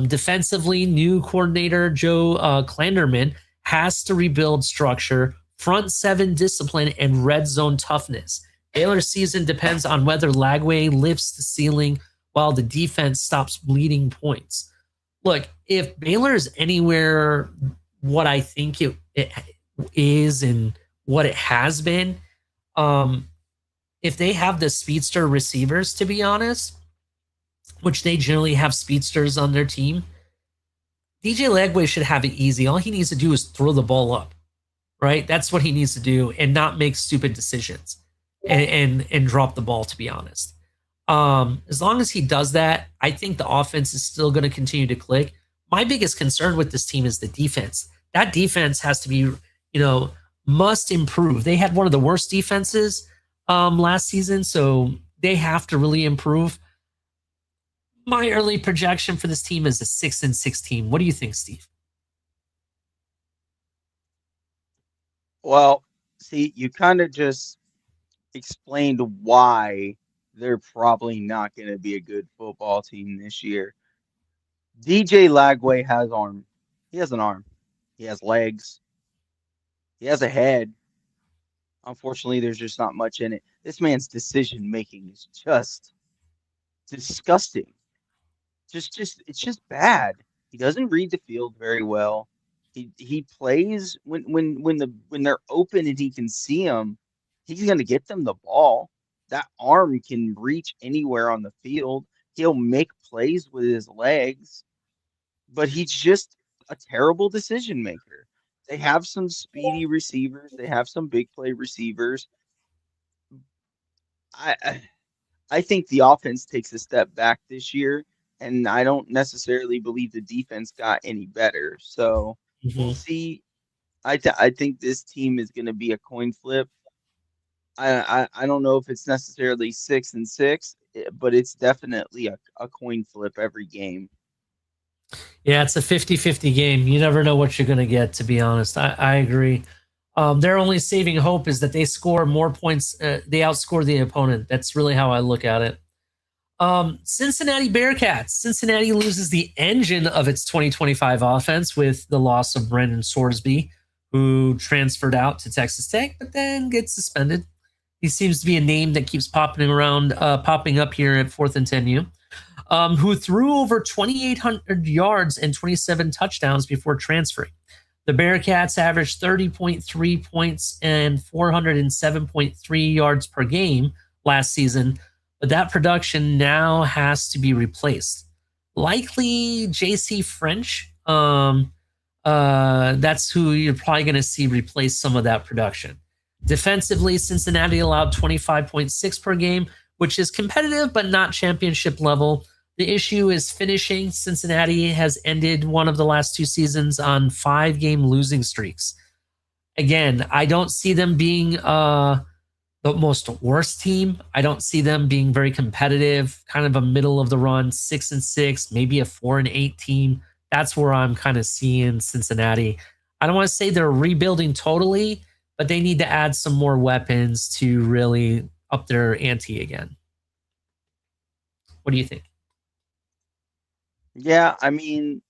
Defensively, new coordinator Joe Klanderman has to rebuild structure, front seven discipline, and red zone toughness. Baylor's season depends on whether Lagway lifts the ceiling while the defense stops bleeding points. Look, if Baylor is anywhere what I think it is and what it has been, if they have the speedster receivers, to be honest, which they generally have speedsters on their team, DJ Lagway should have it easy. All he needs to do is throw the ball up, right? That's what he needs to do and not make stupid decisions and drop the ball, to be honest. As long as he does that, I think the offense is still going to continue to click. My biggest concern with this team is the defense. That defense has to be, must improve. They had one of the worst defenses last season, so they have to really improve. My early projection for this team is a 6-6 team. What do you think, Steve? Well, see, you kind of just explained why they're probably not going to be a good football team this year. DJ Lagway has arm. He has an arm. He has legs. He has a head. Unfortunately, there's just not much in it. This man's decision making is just disgusting. It's just bad. He doesn't read the field very well. He plays when they're open and he can see them, he's going to get them the ball. That arm can reach anywhere on the field. He'll make plays with his legs, but he's just a terrible decision maker. They have some speedy receivers. They have some big play receivers. I think the offense takes a step back this year, and I don't necessarily believe the defense got any better. So we'll see. I think this team is going to be a coin flip. I don't know if it's necessarily 6-6, but it's definitely a coin flip every game. Yeah, it's a 50-50 game. You never know what you're going to get, to be honest. I agree. Their only saving hope is that they score more points. They outscore the opponent. That's really how I look at it. Cincinnati Bearcats. Cincinnati loses the engine of its 2025 offense with the loss of Brendan Sorsby, who transferred out to Texas Tech, but then gets suspended. He seems to be a name that keeps popping up here at 4th and 10U. Who threw over 2,800 yards and 27 touchdowns before transferring. The Bearcats averaged 30.3 points and 407.3 yards per game last season, but that production now has to be replaced. Likely JC French. That's who you're probably going to see replace some of that production. Defensively, Cincinnati allowed 25.6 per game, which is competitive but not championship level. The issue is finishing. Cincinnati has ended one of the last 2 seasons on 5-game losing streaks. Again, I don't see them being the most worst team. I don't see them being very competitive, kind of a middle of the run, 6-6, maybe a 4-8 team. That's where I'm kind of seeing Cincinnati. I don't want to say they're rebuilding totally, but they need to add some more weapons to really up their ante again. What do you think? Yeah, I mean,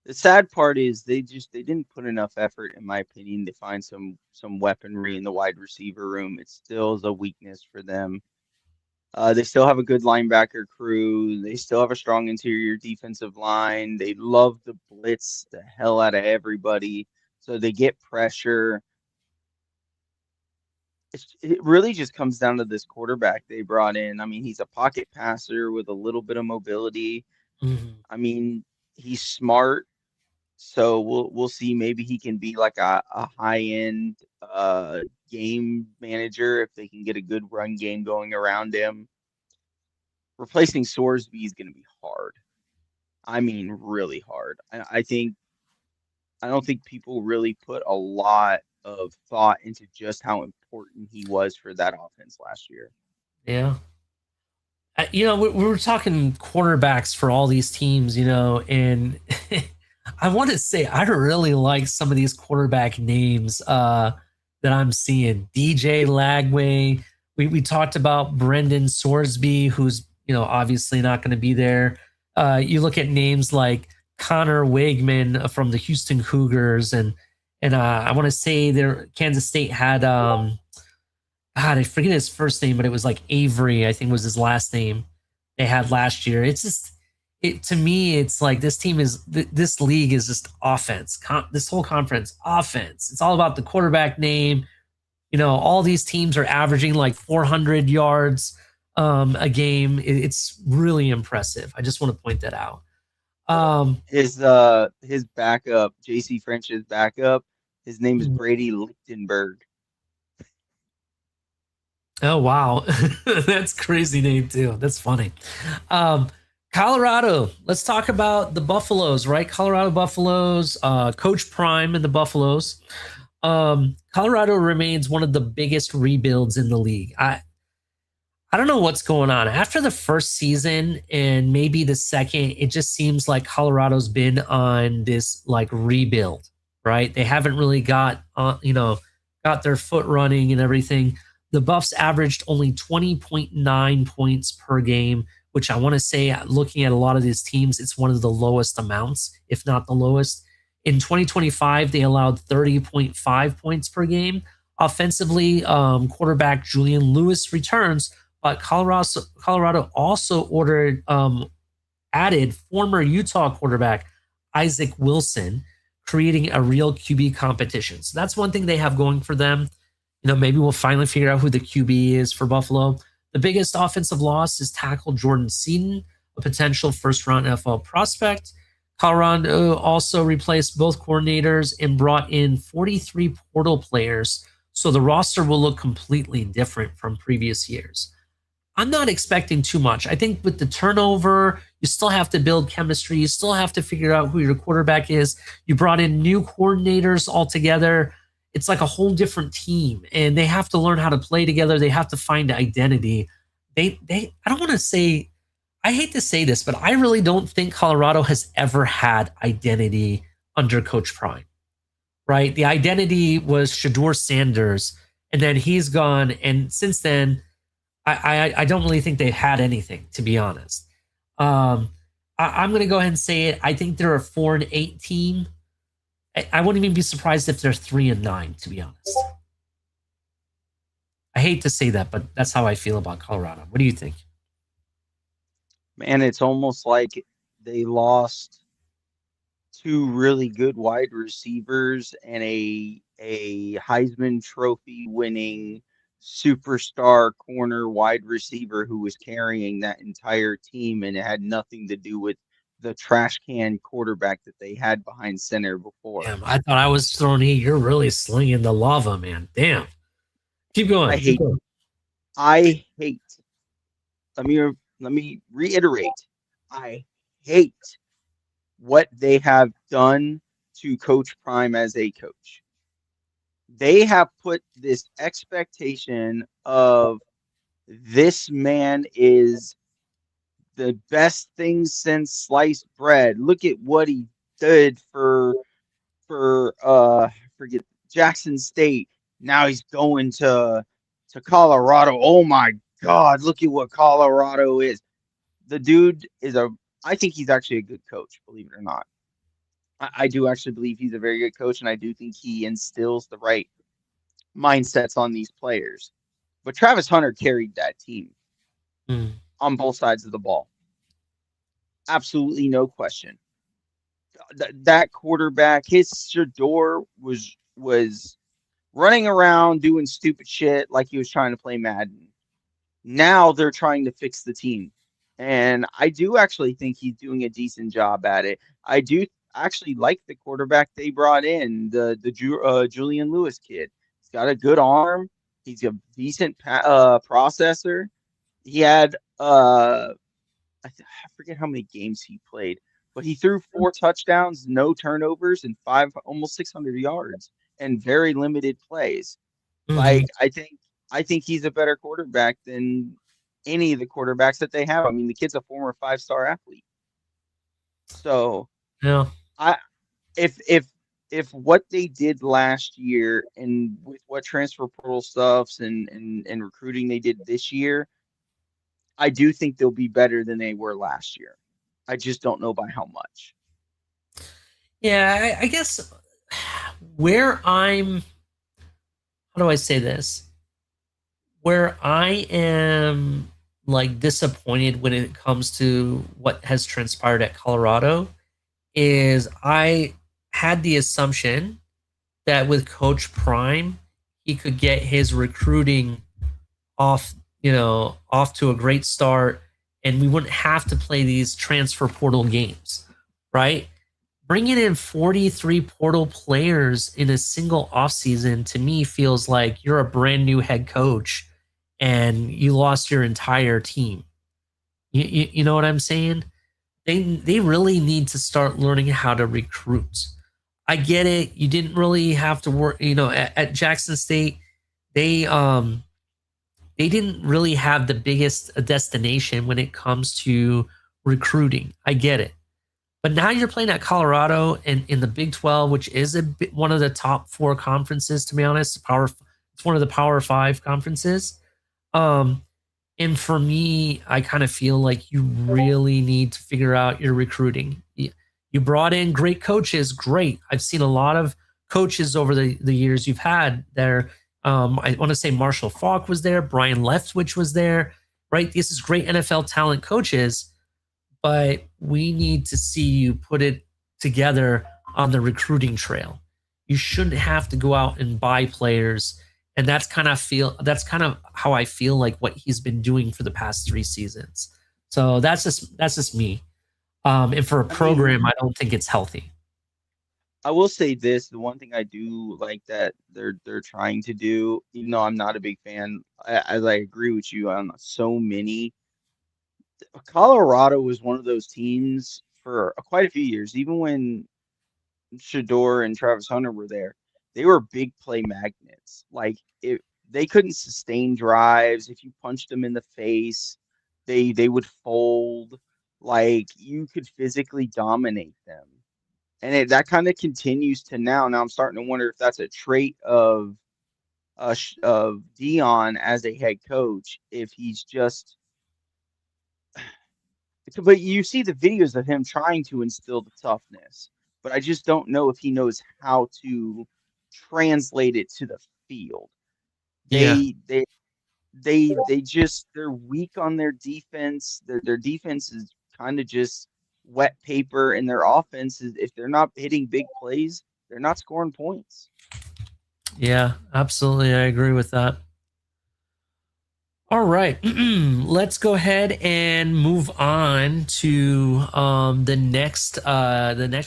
the sad part is they didn't put enough effort, in my opinion, to find some weaponry in the wide receiver room. It still is a weakness for them. They still have a good linebacker crew. They still have a strong interior defensive line. They love to blitz the hell out of everybody, so they get pressure. It really just comes down to this quarterback they brought in. I mean, he's a pocket passer with a little bit of mobility. Mm-hmm. I mean, he's smart, so we'll see. Maybe he can be like a high end game manager if they can get a good run game going around him. Replacing Sorsby is going to be hard. I mean, really hard. I don't think people really put a lot of thought into just how important he was for that offense last year. Yeah. We were talking quarterbacks for all these teams, and I want to say I really like some of these quarterback names that I'm seeing. DJ Lagway. We talked about Brendan Sorsby, who's obviously not going to be there. You look at names like Connor Wegman from the Houston Cougars, and I want to say Kansas State had God, I forget his first name, but it was like Avery, I think was his last name. They had last year. It's just to me, it's like this league is just offense. This whole conference offense. It's all about the quarterback name. All these teams are averaging like 400 yards a game. It's really impressive. I just want to point that out. His backup, JC French's backup, his name is Brady Lichtenberg. Oh, wow. That's crazy name too. That's funny. Colorado, let's talk about the Buffaloes, right? Colorado Buffaloes, Coach Prime and the Buffaloes. Colorado remains one of the biggest rebuilds in the league. I don't know what's going on. After the first season and maybe the second, it just seems like Colorado's been on this like rebuild, right? They haven't really got their foot running and everything. The Buffs averaged only 20.9 points per game, which I want to say, looking at a lot of these teams, it's one of the lowest amounts, if not the lowest. In 2025, they allowed 30.5 points per game. Offensively, quarterback Julian Lewis returns, but Colorado also added former Utah quarterback Isaac Wilson, creating a real QB competition. So that's one thing they have going for them. Maybe we'll finally figure out who the QB is for Buffalo. The biggest offensive loss is tackle Jordan Seaton, a potential first-round NFL prospect. Colorado also replaced both coordinators and brought in 43 portal players, so the roster will look completely different from previous years. I'm not expecting too much. I think with the turnover, you still have to build chemistry. You still have to figure out who your quarterback is. You brought in new coordinators altogether. It's like a whole different team, and they have to learn how to play together. They have to find identity. I don't want to say, I hate to say this, but I really don't think Colorado has ever had identity under Coach Prime, right? The identity was Shedeur Sanders, and then he's gone. And since then, I don't really think they've had anything, to be honest. I'm going to go ahead and say it. I think they're a 4-8 team. I wouldn't even be surprised if they're 3-9, to be honest. I hate to say that, but that's how I feel about Colorado. What do you think? Man, it's almost like they lost two really good wide receivers and a Heisman Trophy winning superstar corner wide receiver who was carrying that entire team, and it had nothing to do with the trash can quarterback that they had behind center before. Damn, I thought I was throwing heat. You're really slinging the lava, man. Damn. Keep I going. Keep hate going. I hate let me let me reiterate. I hate what they have done to Coach Prime as a coach. They have put this expectation of this man is the best thing since sliced bread. Look at what he did for forget Jackson State. Now he's going to Colorado. Oh my God, look at what Colorado is. The dude is a I think he's actually a good coach, believe it or not. I do actually believe he's a very good coach, and I do think he instills the right mindsets on these players. But Travis Hunter carried that team Mm. on both sides of the ball. Absolutely no question. That quarterback, his Shador was running around doing stupid shit like he was trying to play Madden. Now they're trying to fix the team. And I do actually think he's doing a decent job at it. I do actually like the quarterback they brought in, the Julian Lewis kid. He's got a good arm. He's a decent processor. He had I forget how many games he played, but he threw 4 touchdowns, no turnovers, and five almost 600 yards, and very limited plays. Hmm. Like I think he's a better quarterback than any of the quarterbacks that they have. I mean, the kid's a former 5-star athlete. So Yeah. I if what they did last year and with what transfer portal stuffs and recruiting they did this year, I do think they'll be better than they were last year. I just don't know by how much. Yeah, I guess where I'm, how do I say this? Where I am like disappointed when it comes to what has transpired at Colorado is I had the assumption that with Coach Prime, he could get his recruiting off, off to a great start, and we wouldn't have to play these transfer portal games, right? Bringing in 43 portal players in a single offseason to me feels like you're a brand new head coach and you lost your entire team. You know what I'm saying? They really need to start learning how to recruit. I get it. You didn't really have to work, at Jackson State, they they didn't really have the biggest destination when it comes to recruiting. I get it. But now you're playing at Colorado and in the Big 12, which is one of the top 4 conferences, to be honest. It's one of the Power 5 conferences. Um, and for me, I kind of feel like you really need to figure out your recruiting. You brought in great coaches, great. I've seen a lot of coaches over the years you've had there. I want to say Marshall Falk was there, Brian Leftwich was there, right? This is great NFL talent coaches, but we need to see you put it together on the recruiting trail. You shouldn't have to go out and buy players, and that's kind of how I feel like what he's been doing for the past 3 seasons. So that's just me. And for a I mean, program, I don't think it's healthy. I will say this, the one thing I do like that they're trying to do, even though I'm not a big fan, as I agree with you on so many, Colorado was one of those teams for quite a few years, even when Shador and Travis Hunter were there. They were big play magnets. Like if they couldn't sustain drives, if you punched them in the face, they would fold. Like you could physically dominate them. And that kind of continues to now. Now I'm starting to wonder if that's a trait of Dion as a head coach. If he's just, but you see the videos of him trying to instill the toughness, but I just don't know if he knows how to translate it to the field. Yeah. They're weak on their defense. Their defense is kind of just wet paper, and their offense is, if they're not hitting big plays, they're not scoring points. Yeah, absolutely. I agree with that. All right, let's go ahead and move on to the next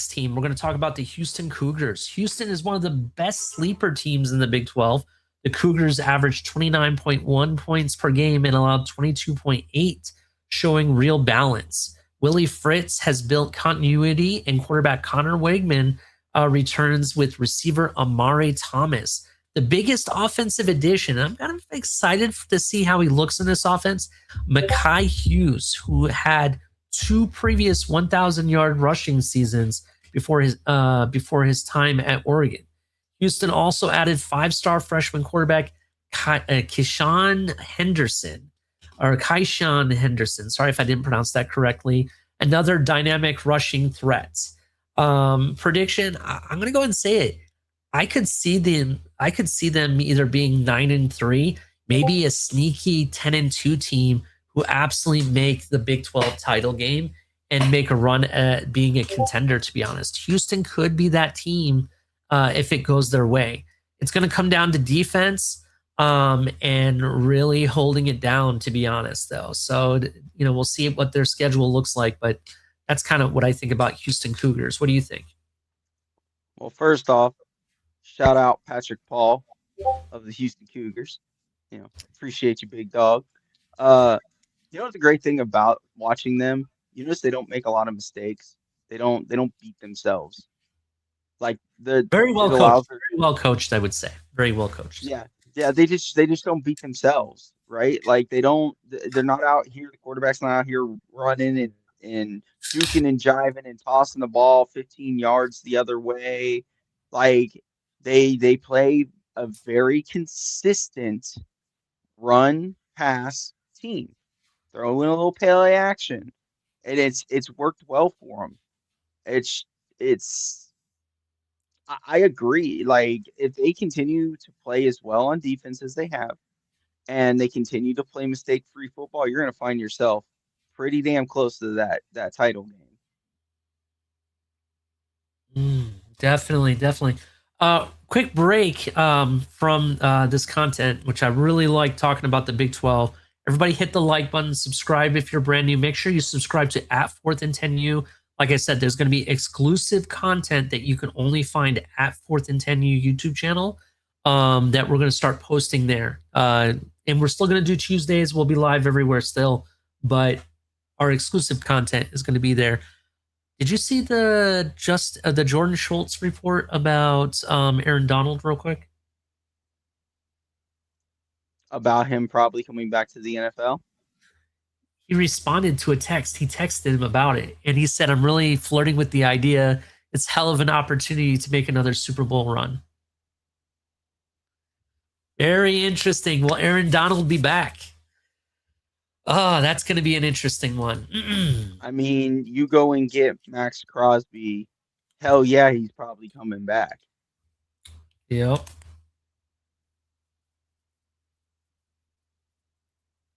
team. We're going to talk about the Houston Cougars. Houston is one of the best sleeper teams in the Big 12. The Cougars averaged 29.1 points per game and allowed 22.8, showing real balance. Willie Fritz has built continuity, and quarterback Connor Wegman returns with receiver Amare Thomas. The biggest offensive addition, I'm kind of excited to see how he looks in this offense. Mekhi Hughes, who had 2 previous 1,000-yard rushing seasons before his time at Oregon. Houston also added 5-star freshman quarterback Keyshawn Henderson. Sorry if I didn't pronounce that correctly. Another dynamic rushing threat. Prediction, I'm going to go ahead and say it. I could see them either being 9-3, maybe a sneaky 10-2 team who absolutely make the Big 12 title game and make a run at being a contender, to be honest. Houston could be that team if it goes their way. It's going to come down to defense and really holding it down, to be honest, though. So, we'll see what their schedule looks like, but that's kind of what I think about Houston Cougars. What do you think? Well, first off, shout out Patrick Paul of the Houston Cougars. Appreciate you, big dog. The great thing about watching them, you notice they don't make a lot of mistakes. They don't beat themselves. Like very well coached. Very well coached, I would say. Very well coached. Yeah. They just don't beat themselves, right? Like they're not out here. The quarterback's not out here running and juking and jiving and tossing the ball 15 yards the other way. Like they play a very consistent run pass team. Throw in a little play action, and it's worked well for them. I agree. Like if they continue to play as well on defense as they have, and they continue to play mistake-free football, you're going to find yourself pretty damn close to that title game. Definitely. Quick break from this content, which I really like talking about the Big 12. Everybody hit the like button, subscribe if you're brand new. Make sure you subscribe to at 4th and 10U. Like I said, there's going to be exclusive content that you can only find at 4th and 10U YouTube channel that we're going to start posting there. And we're still going to do Tuesdays. We'll be live everywhere still, but our exclusive content is going to be there. Did you see the Jordan Schultz report about Aaron Donald real quick? About him probably coming back to the NFL? He responded to a text. He texted him about it, and he said, I'm really flirting with the idea. It's hell of an opportunity to make another Super Bowl run. Very interesting. Will Aaron Donald be back? Oh, that's going to be an interesting one. I mean, you go and get Max Crosby. Hell yeah, he's probably coming back. Yep.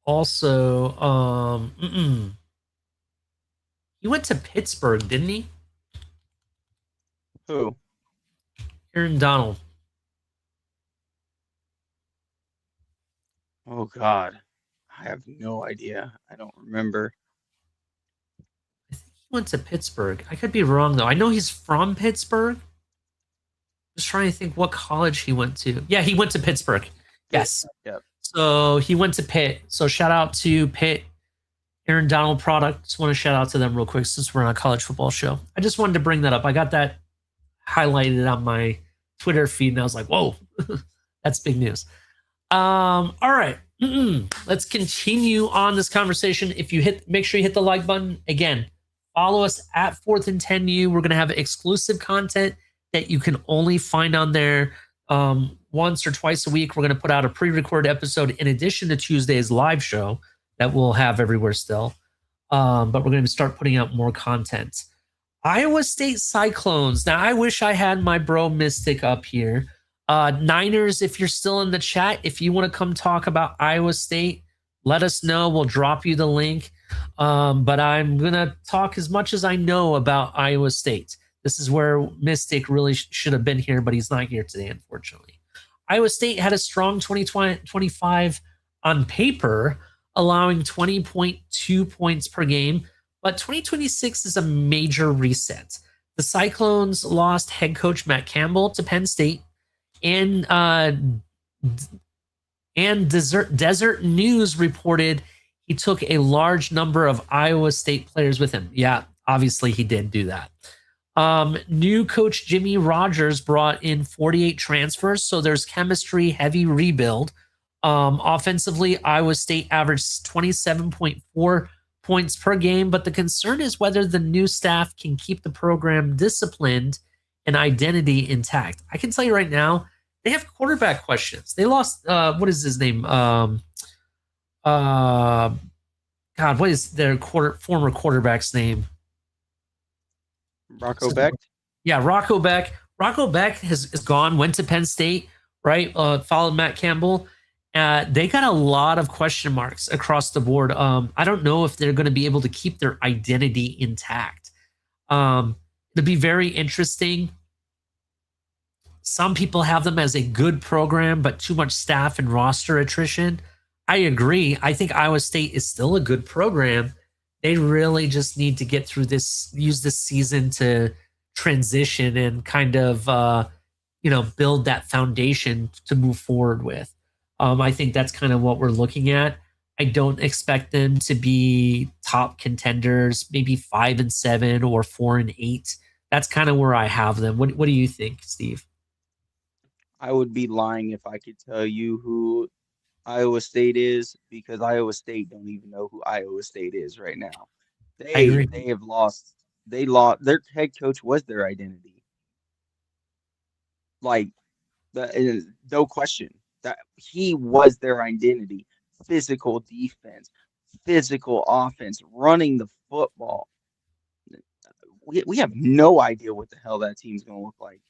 Also, he went to Pittsburgh, didn't he? Who? Aaron Donald. Oh, God. I have no idea. I don't remember. I think he went to Pittsburgh. I could be wrong, though. I know he's from Pittsburgh. Just trying to think what college he went to. Yeah, he went to Pittsburgh. Yes. Yep. So he went to Pitt. So shout out to Pitt, Aaron Donald product. Just want to shout out to them real quick since we're on a college football show. I just wanted to bring that up. I got that highlighted on my Twitter feed, and I was like, whoa, that's big news. All right. Let's continue on this conversation. If you make sure you hit the like button. Again, follow us at 4th and 10U. We're going to have exclusive content that you can only find on there once or twice a week. We're going to put out a pre-recorded episode in addition to Tuesday's live show that we'll have everywhere still. But we're going to start putting out more content. Iowa State Cyclones. Now, I wish I had my bro Mystic up here. Niners, if you're still in the chat, if you want to come talk about Iowa State, let us know. We'll drop you the link. But I'm going to talk as much as I know about Iowa State. This is where Mystic really should have been here, but he's not here today, unfortunately. Iowa State had a strong 2025 on paper, allowing 20.2 points per game. But 2026 is a major reset. The Cyclones lost head coach Matt Campbell to Penn State, and Desert News reported he took a large number of Iowa State players with him. Yeah, obviously he did do that. New coach Jimmy Rogers brought in 48 transfers, so there's chemistry, heavy rebuild. Offensively, Iowa State averaged 27.4 points per game, but the concern is whether the new staff can keep the program disciplined and identity intact. I can tell you right now, they have quarterback questions. They lost, what is his name? God, what is their former quarterback's name? Rocco Beck? Yeah, Rocco Beck. Rocco Beck is gone, went to Penn State, right? Followed Matt Campbell. They got a lot of question marks across the board. I don't know if they're going to be able to keep their identity intact. It'll be very interesting. Some people have them as a good program, but too much staff and roster attrition. I agree. I think Iowa State is still a good program. They really just need to get through this, use this season to transition and kind of, build that foundation to move forward with. I think that's kind of what we're looking at. I don't expect them to be top contenders, maybe 5-7 or 4-8. That's kind of where I have them. What do you think, Steve? I would be lying if I could tell you who Iowa State is, because Iowa State don't even know who Iowa State is right now. They have lost. They lost. Their head coach was their identity. Like, no question. That he was their identity. Physical defense, physical offense, running the football. We have no idea what the hell that team's going to look like.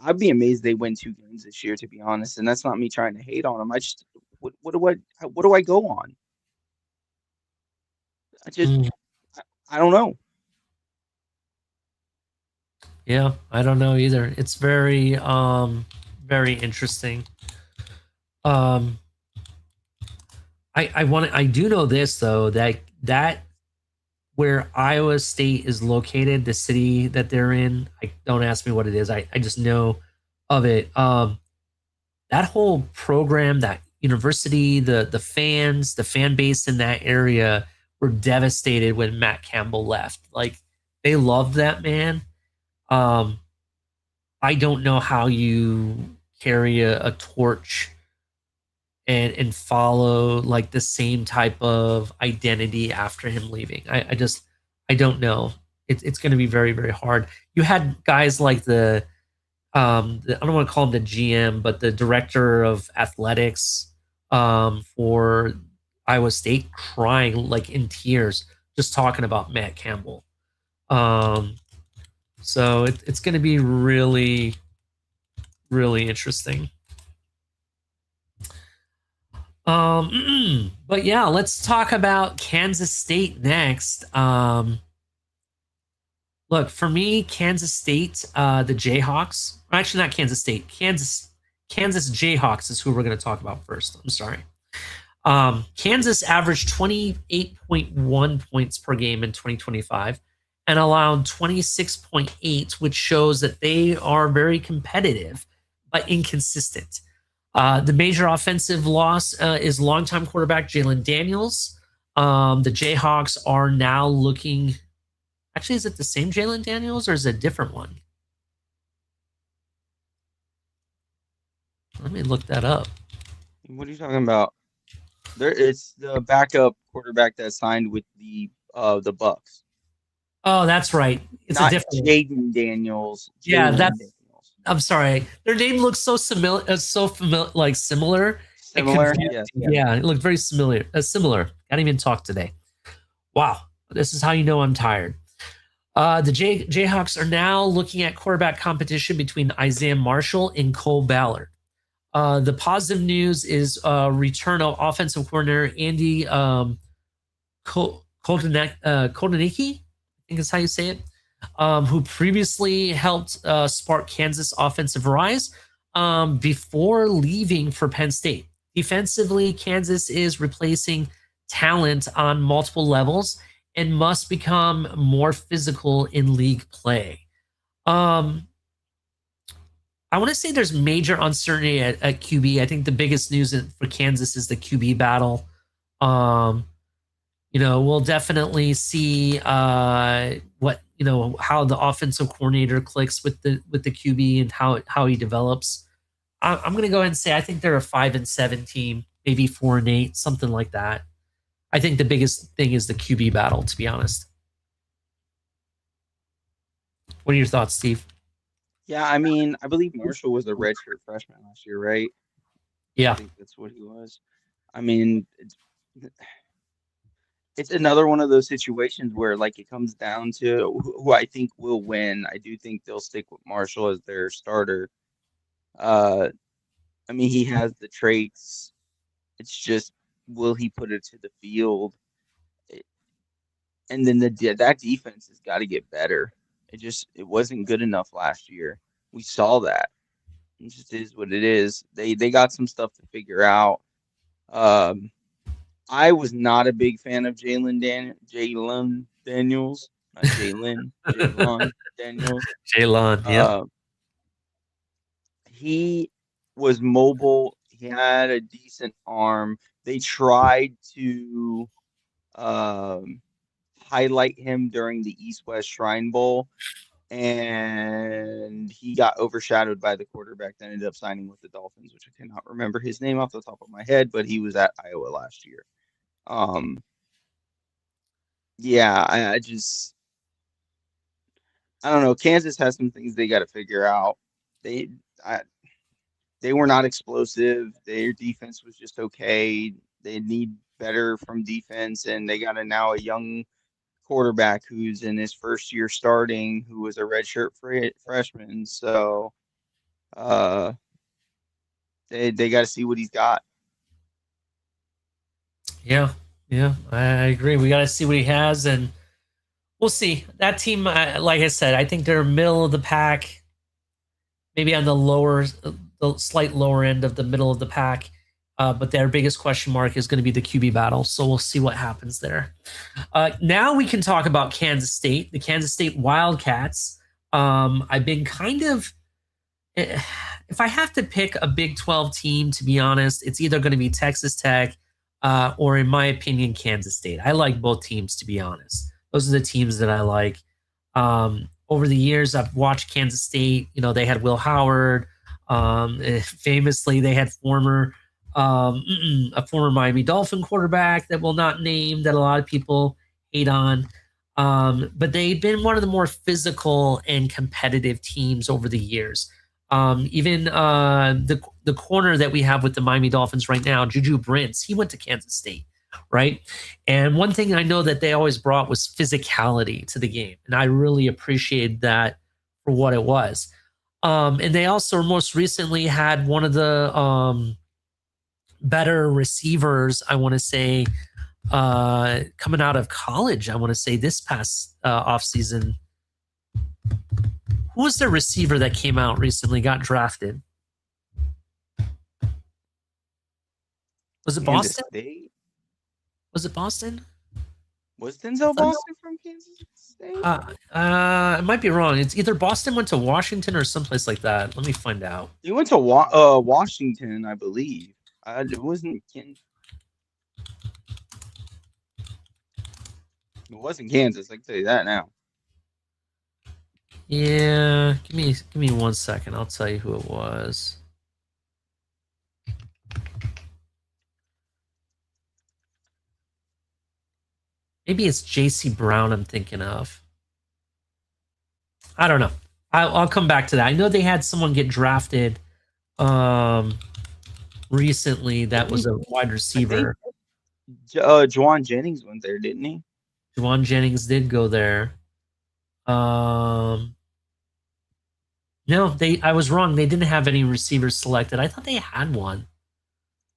I'd be amazed they win 2 games this year, to be honest. And that's not me trying to hate on them. I just, what do I go on? I don't know. Yeah, I don't know either. It's very, very interesting. I do know this though, that where Iowa State is located, the city that they're in, don't ask me what it is. I just know of it. That whole program, that university, the fans, the fan base in that area were devastated when Matt Campbell left. Like, they loved that man. I don't know how you carry a torch and follow like the same type of identity after him leaving. I don't know. It's going to be very, very hard. You had guys like I don't want to call him the GM, but the director of athletics for Iowa State crying like in tears, just talking about Matt Campbell. So it's going to be really, really interesting. But yeah, let's talk about Kansas State next. Look, for me, Kansas State, the Jayhawks, actually not Kansas State, Kansas Jayhawks is who we're going to talk about first. I'm sorry. Kansas averaged 28.1 points per game in 2025 and allowed 26.8, which shows that they are very competitive but inconsistent. The major offensive loss is longtime quarterback Jalen Daniels. The Jayhawks are now looking. Actually, is it the same Jalen Daniels or is it a different one? Let me look that up. What are you talking about? It's the backup quarterback that signed with the Bucks. Oh, that's right. It's not a different Jaden Daniels. Yeah, Daniels. I'm sorry. Their name looks so similar, similar. Similar. Yeah, it looked very similar. Can't even talk today. Wow, this is how you know I'm tired. The Jayhawks are now looking at quarterback competition between Isaiah Marshall and Cole Ballard. The positive news is return of offensive coordinator Andy Kotelnicki, I think is how you say it, who previously helped spark Kansas' offensive rise before leaving for Penn State. Defensively, Kansas is replacing talent on multiple levels and must become more physical in league play. I want to say there's major uncertainty at QB. I think the biggest news for Kansas is the QB battle. We'll definitely see what how the offensive coordinator clicks with the QB and how he develops. I'm going to go ahead and say I think they're a 5-7 team, maybe 4-8, something like that. I think the biggest thing is the QB battle, to be honest. What are your thoughts, Steve? Yeah, I mean, I believe Marshall was a redshirt freshman last year, right? Yeah. I think that's what he was. I mean, it's another one of those situations where like it comes down to who I think will win. I do think they'll stick with Marshall as their starter. I mean, he has the traits. It's just, will he put it to the field? And then that defense has got to get better. It wasn't good enough last year. We saw that. It just is what it is. They got some stuff to figure out. I was not a big fan of Jalen Daniels, not Jalen Daniels. Jalen, yeah. He was mobile. He had a decent arm. They tried to highlight him during the East-West Shrine Bowl, and he got overshadowed by the quarterback that ended up signing with the Dolphins, which I cannot remember his name off the top of my head, but he was at Iowa last year. Yeah, I don't know. Kansas has some things they got to figure out. They were not explosive. Their defense was just okay. They need better from defense, and they got now a young quarterback who's in his first year starting, who was a redshirt freshman. So, they got to see what he's got. Yeah, I agree. We got to see what he has, and we'll see. That team, like I said, I think they're middle of the pack, maybe on the slight lower end of the middle of the pack. But their biggest question mark is going to be the QB battle. So we'll see what happens there. Now we can talk about Kansas State, the Kansas State Wildcats. I've been kind of, if I have to pick a Big 12 team, to be honest, it's either going to be Texas Tech or, in my opinion, Kansas State. I like both teams, to be honest. Those are the teams that I like. Over the years, I've watched Kansas State. They had Will Howard. Famously, they had a former Miami Dolphin quarterback that we'll not name, that a lot of people hate on. But they've been one of the more physical and competitive teams over the years. Even the corner that we have with the Miami Dolphins right now, Juju Brents, he went to Kansas State, right? And one thing I know that they always brought was physicality to the game. And I really appreciated that for what it was. And they also most recently had one of the better receivers, I want to say, coming out of college, I want to say this past offseason. Who was the receiver that came out recently, got drafted? Was it Boston? Was it Boston? Was Denzel Boston from Kansas State? I might be wrong. It's either Boston went to Washington or someplace like that. Let me find out. He went to Washington, I believe. It wasn't Kansas. It wasn't Kansas. I can tell you that now. Yeah, give me 1 second. I'll tell you who it was. Maybe it's J.C. Brown I'm thinking of. I don't know. I'll come back to that. I know they had someone get drafted recently that was a wide receiver. Juwan Jennings went there, didn't he? Juwan Jennings did go there. Um, no, I was wrong. They didn't have any receivers selected. I thought they had one.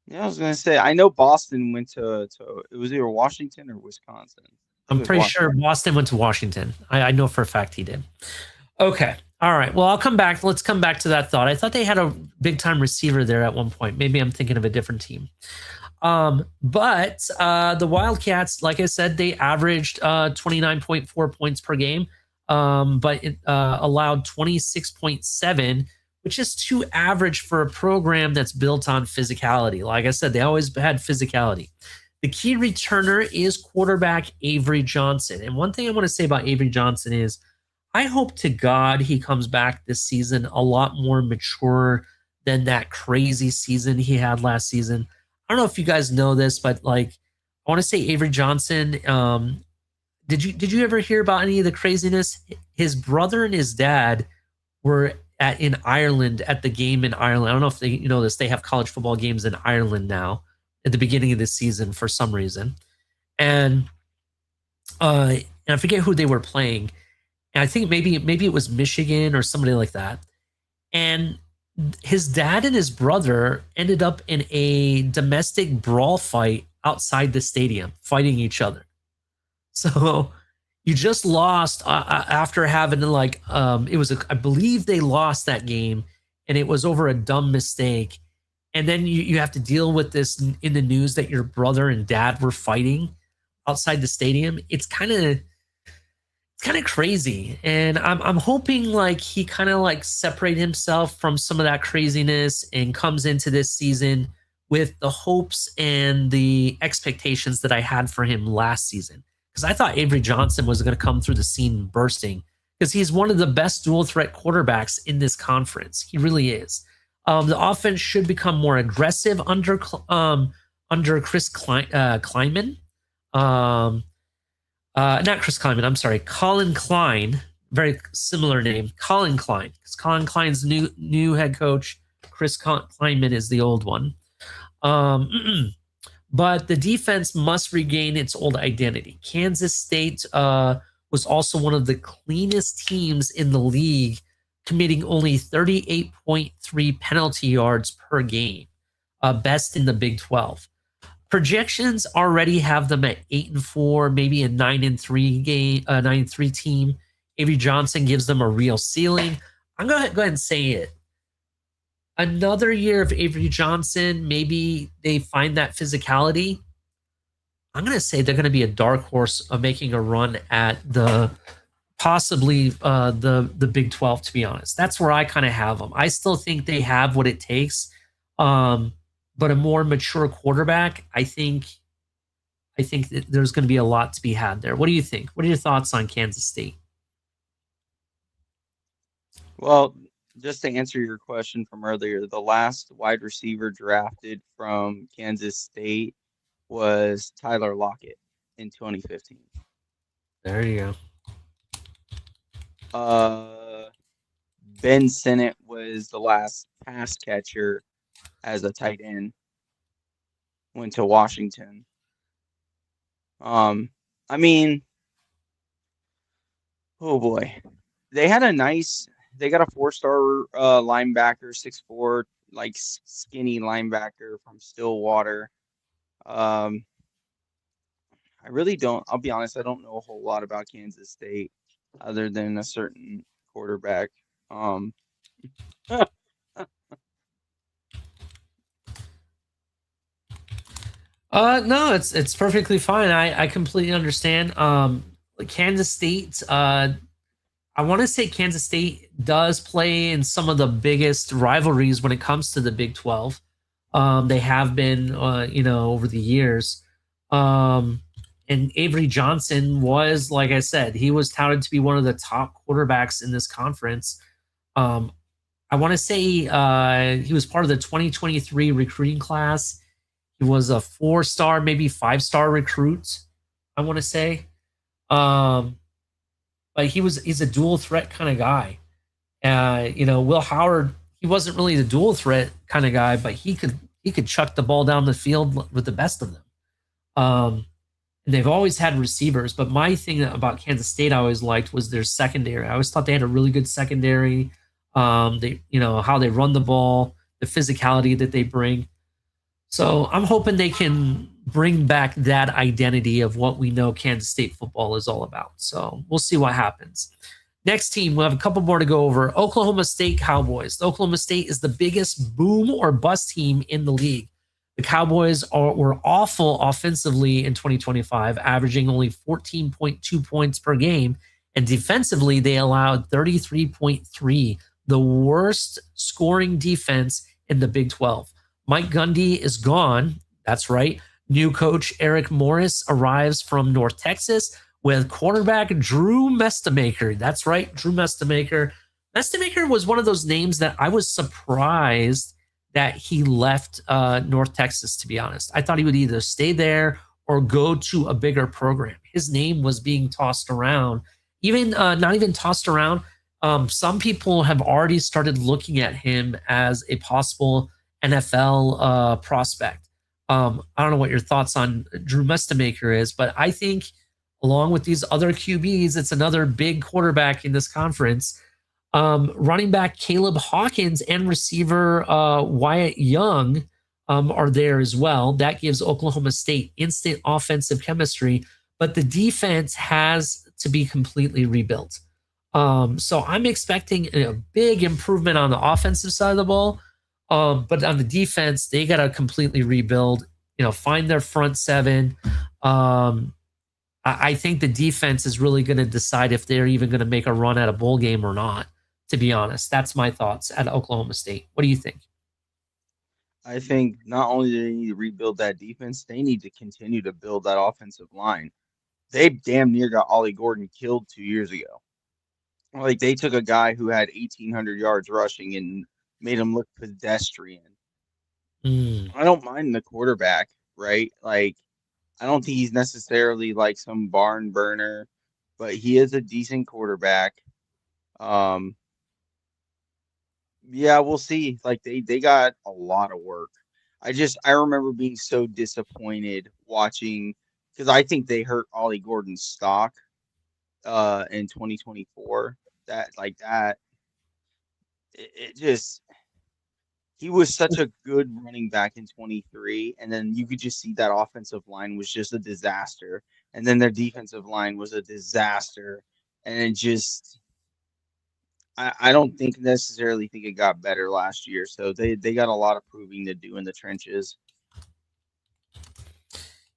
Yeah, I was gonna say I know Boston went to it was either Washington or Wisconsin. I think I'm it was pretty sure Washington. Boston went to Washington. I know for a fact he did. Okay. All right. Well, I'll come back. Let's come back to that thought. I thought they had a big time receiver there at one point. Maybe I'm thinking of a different team. But the Wildcats, like I said, they averaged 29.4 points per game, but it allowed 26.7, which is too average for a program that's built on physicality. Like I said, they always had physicality. The key returner is quarterback Avery Johnson. And one thing I want to say about Avery Johnson is I hope to God he comes back this season a lot more mature than that crazy season he had last season. I don't know if you guys know this, but like I want to say Avery Johnson. Did you ever hear about any of the craziness? His brother and his dad were in Ireland at the game in Ireland. I don't know if you know this. They have college football games in Ireland now at the beginning of the season for some reason, and I forget who they were playing. And I think maybe it was Michigan or somebody like that. And his dad and his brother ended up in a domestic brawl fight outside the stadium, fighting each other. So you just lost after having like it was I believe they lost that game, and it was over a dumb mistake. And then you have to deal with this in the news that your brother and dad were fighting outside the stadium. It's kind of crazy, and I'm hoping like he kind of like separate himself from some of that craziness and comes into this season with the hopes and the expectations that I had for him last season, because I thought Avery Johnson was going to come through the scene bursting, because he's one of the best dual threat quarterbacks in this conference. He really is. The offense should become more aggressive under Chris Kleinman. Not Chris Kleiman, I'm sorry, Colin Klein, very similar name, Colin Klein, because Colin Klein's new head coach, Chris Kleinman is the old one. But the defense must regain its old identity. Kansas State was also one of the cleanest teams in the league, committing only 38.3 penalty yards per game, best in the Big 12. Projections already have them at 8-4, maybe a 9-3 game, 9-3 team. Avery Johnson gives them a real ceiling. I'm gonna go ahead and say it. Another year of Avery Johnson, maybe they find that physicality. I'm gonna say they're gonna be a dark horse of making a run at the possibly the Big 12. To be honest, that's where I kind of have them. I still think they have what it takes. But a more mature quarterback, I think that there's going to be a lot to be had there. What do you think? What are your thoughts on Kansas State? Well, just to answer your question from earlier, the last wide receiver drafted from Kansas State was Tyler Lockett in 2015. There you go. Ben Sinnott was the last pass catcher as a tight end. Went to Washington. I mean, oh boy, they got a 4-star linebacker, 6'4", like skinny linebacker from Stillwater. I really don't. I'll be honest, I don't know a whole lot about Kansas State other than a certain quarterback. No, it's perfectly fine. I completely understand. Kansas State, I want to say Kansas State does play in some of the biggest rivalries when it comes to the Big 12. They have been, over the years. And Avery Johnson was, like I said, he was touted to be one of the top quarterbacks in this conference. I want to say he was part of the 2023 recruiting class. He was a 4-star, maybe 5-star recruit, I want to say. But he's a dual threat kind of guy. Will Howard, he wasn't really the dual threat kind of guy, but he could chuck the ball down the field with the best of them. And they've always had receivers, but my thing about Kansas State I always liked was their secondary. I always thought they had a really good secondary. They, how they run the ball, the physicality that they bring. So I'm hoping they can bring back that identity of what we know Kansas State football is all about. So we'll see what happens. Next team, we'll have a couple more to go over. Oklahoma State Cowboys. The Oklahoma State is the biggest boom or bust team in the league. The Cowboys were awful offensively in 2025, averaging only 14.2 points per game. And defensively, they allowed 33.3, the worst scoring defense in the Big 12. Mike Gundy is gone. That's right. New coach Eric Morris arrives from North Texas with quarterback Drew Mestamaker. That's right, Drew Mestamaker. Mestamaker was one of those names that I was surprised that he left North Texas, to be honest. I thought he would either stay there or go to a bigger program. His name was being tossed around, even not even tossed around. Some people have already started looking at him as a possible NFL prospect. I don't know what your thoughts on Drew Mestamaker is, but I think along with these other QBs, it's another big quarterback in this conference. Running back Caleb Hawkins and receiver Wyatt Young are there as well. That gives Oklahoma State instant offensive chemistry, but the defense has to be completely rebuilt. So I'm expecting a big improvement on the offensive side of the ball. But on the defense, they got to completely rebuild, find their front seven. I think the defense is really going to decide if they're even going to make a run at a bowl game or not, to be honest. That's my thoughts at Oklahoma State. What do you think? I think not only do they need to rebuild that defense, they need to continue to build that offensive line. They damn near got Ollie Gordon killed 2 years ago. Like, they took a guy who had 1,800 yards rushing and made him look pedestrian. I don't mind the quarterback, right? Like, I don't think he's necessarily like some barn burner, but he is a decent quarterback. Um, yeah, we'll see. Like, they got a lot of work. I remember being so disappointed watching because I think they hurt Ollie Gordon's stock in 2024. It just he was such a good running back in 23, and then you could just see that offensive line was just a disaster, and then their defensive line was a disaster, and it just I don't necessarily think it got better last year. So they got a lot of proving to do in the trenches.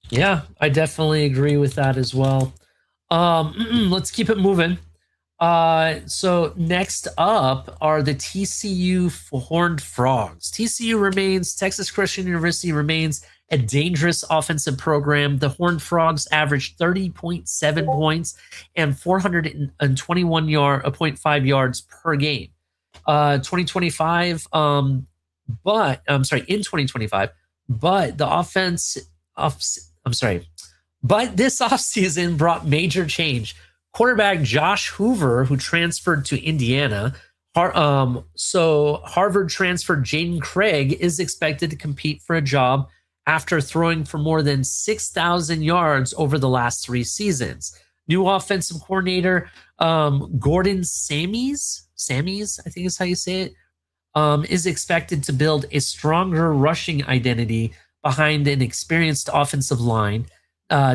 Yeah, I definitely agree with that as well. Let's keep it moving. So next up are the TCU Horned Frogs. Texas Christian University remains a dangerous offensive program. The Horned Frogs averaged 30.7 points and 421.5 yards per game. 2025, but I'm sorry, in 2025, but the offense, I'm sorry, but this offseason brought major change. Quarterback Josh Hoover, who transferred to Indiana, so Harvard transferred Jaden Craig is expected to compete for a job after throwing for more than 6,000 yards over the last 3 seasons. New offensive coordinator Gordon Sammies, I think is how you say it, is expected to build a stronger rushing identity behind an experienced offensive line.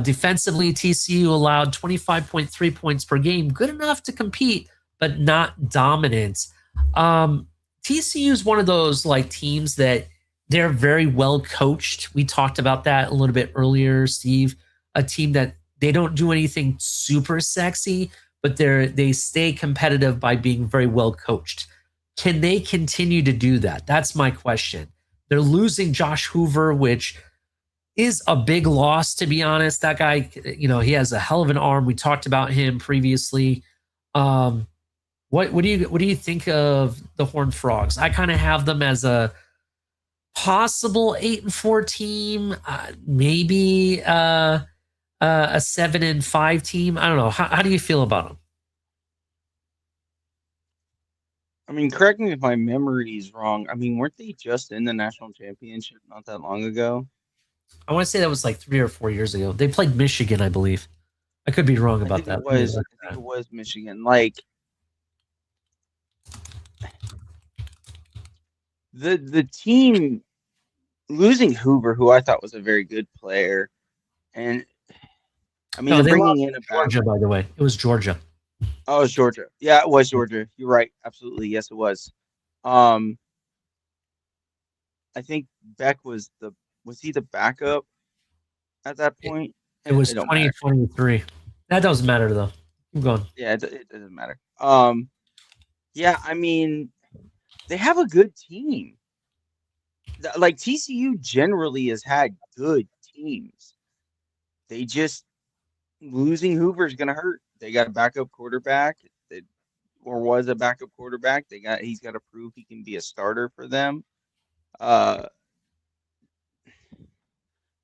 Defensively, TCU allowed 25.3 points per game, good enough to compete, but not dominant. TCU is one of those like teams that they're very well coached. We talked about that a little bit earlier, Steve. A team that they don't do anything super sexy, but they stay competitive by being very well coached. Can they continue to do that? That's my question. They're losing Josh Hoover, which is a big loss, to be honest. That guy, he has a hell of an arm. We talked about him previously. What do you think of the Horned Frogs? I kind of have them as a possible 8-4 team, maybe a 7-5 team. I don't know. How do you feel about them? I mean, correct me if my memory is wrong. I mean, weren't they just in the national championship not that long ago? I want to say that was like 3 or 4 years ago. They played Michigan, I believe. I could be wrong I about think it that. Let me was. look I think at it that. was Michigan. Like the team losing Hoover, who I thought was a very good player, and I mean, No, they're they bringing lost in to a back. Georgia, by the way. It was Georgia. Oh, it's Georgia. Yeah, it was Georgia. You're right. Absolutely. Yes, it was. Um, I think Beck was he the backup at that It, point? it It was don't matter. 2023. That doesn't matter though. Keep going. Yeah, it doesn't matter. Yeah, I mean, they have a good team. Like TCU generally has had good teams. They just losing Hoover is going to hurt. They got a backup quarterback that, or was a backup quarterback. He's got to prove he can be a starter for them. Uh,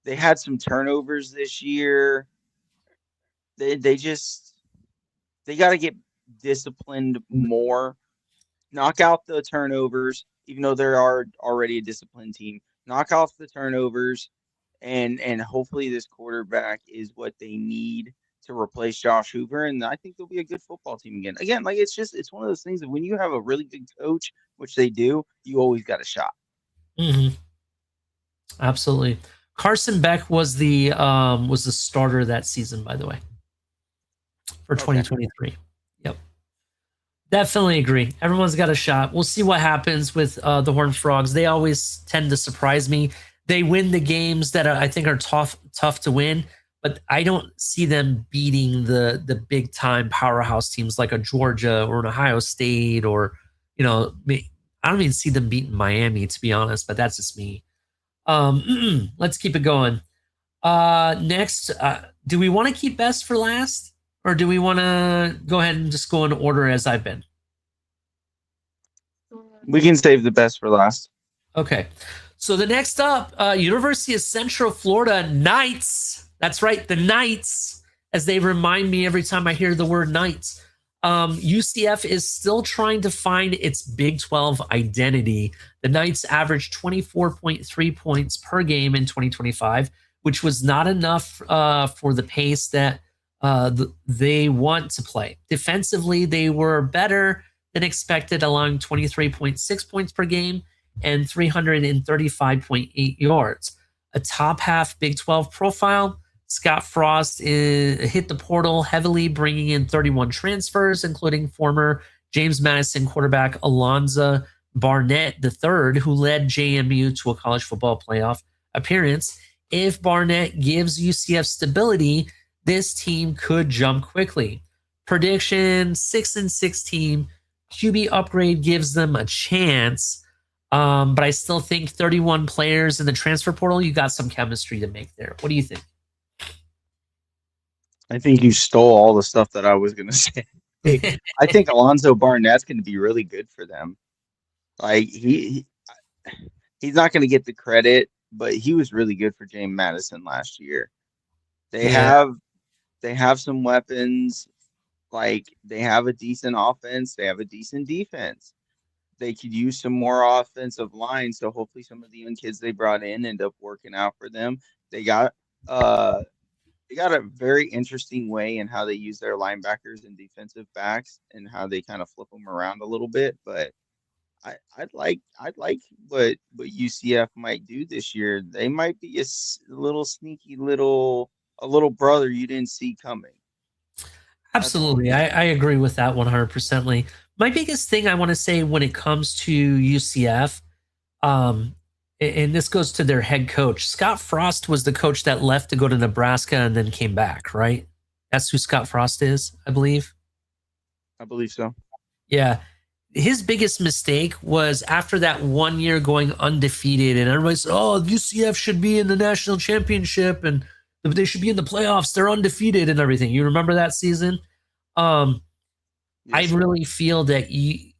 they had some turnovers this year. They just they got to get disciplined more. Knock out the turnovers, even though they are already a disciplined team. Knock off the turnovers, and hopefully this quarterback is what they need to replace Josh Hoover, and I think they'll be a good football team again. Again, like it's one of those things that when you have a really good coach, which they do, you always got a shot. Hmm. Absolutely. Carson Beck was the starter that season, by the way, for Okay. 2023. Yep. Definitely agree. Everyone's got a shot. We'll see what happens with the Horned Frogs. They always tend to surprise me. They win the games that I think are tough to win, but I don't see them beating the big time powerhouse teams like a Georgia or an Ohio State or I don't even see them beating Miami, to be honest. But that's just me. Let's keep it going. Next, do we want to keep best for last? Or do we want to go ahead and just go in order as I've been? We can save the best for last. Okay. So the next up, University of Central Florida Knights. That's right, the Knights, as they remind me every time I hear the word Knights. UCF is still trying to find its Big 12 identity. The Knights averaged 24.3 points per game in 2025, which was not enough for the pace that they want to play. Defensively, they were better than expected, allowing 23.6 points per game and 335.8 yards. A top half Big 12 profile. Scott Frost hit the portal heavily, bringing in 31 transfers, including former James Madison quarterback Alonzo Barnett III, who led JMU to a college football playoff appearance. If Barnett gives UCF stability, this team could jump quickly. Prediction: 6-6 team. QB upgrade gives them a chance. But I still think 31 players in the transfer portal, you got some chemistry to make there. What do you think? I think you stole all the stuff that I was going to say. I think Alonzo Barnett's going to be really good for them. Like he's not going to get the credit, but he was really good for James Madison last year. They Yeah. have some weapons. Like they have a decent offense. They have a decent defense. They could use some more offensive line. So hopefully some of the young kids they brought in end up working out for them. They got uh they got a very interesting way in how they use their linebackers and defensive backs and how they kind of flip them around a little bit. But I'd like what UCF might do this year. They might be a little sneaky a little brother you didn't see coming. That's all. Absolutely. I agree with that 100%. My biggest thing I want to say when it comes to UCF, and this goes to their head coach, Scott Frost was the coach that left to go to Nebraska and then came back, right? That's who Scott Frost is, I believe. I believe so. Yeah. His biggest mistake was after that 1 year going undefeated, and everybody said, "Oh, UCF should be in the national championship and they should be in the playoffs. They're undefeated and everything." You remember that season? I Yes. really feel that he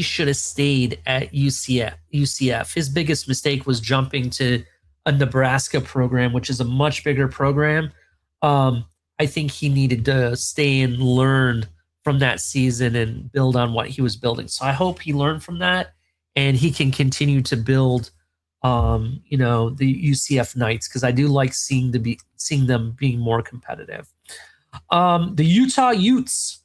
should have stayed at UCF. His biggest mistake was jumping to a Nebraska program, which is a much bigger program. I think he needed to stay and learn from that season and build on what he was building. So I hope he learned from that and he can continue to build the UCF Knights, because I do like seeing them being more competitive. The Utah Utes.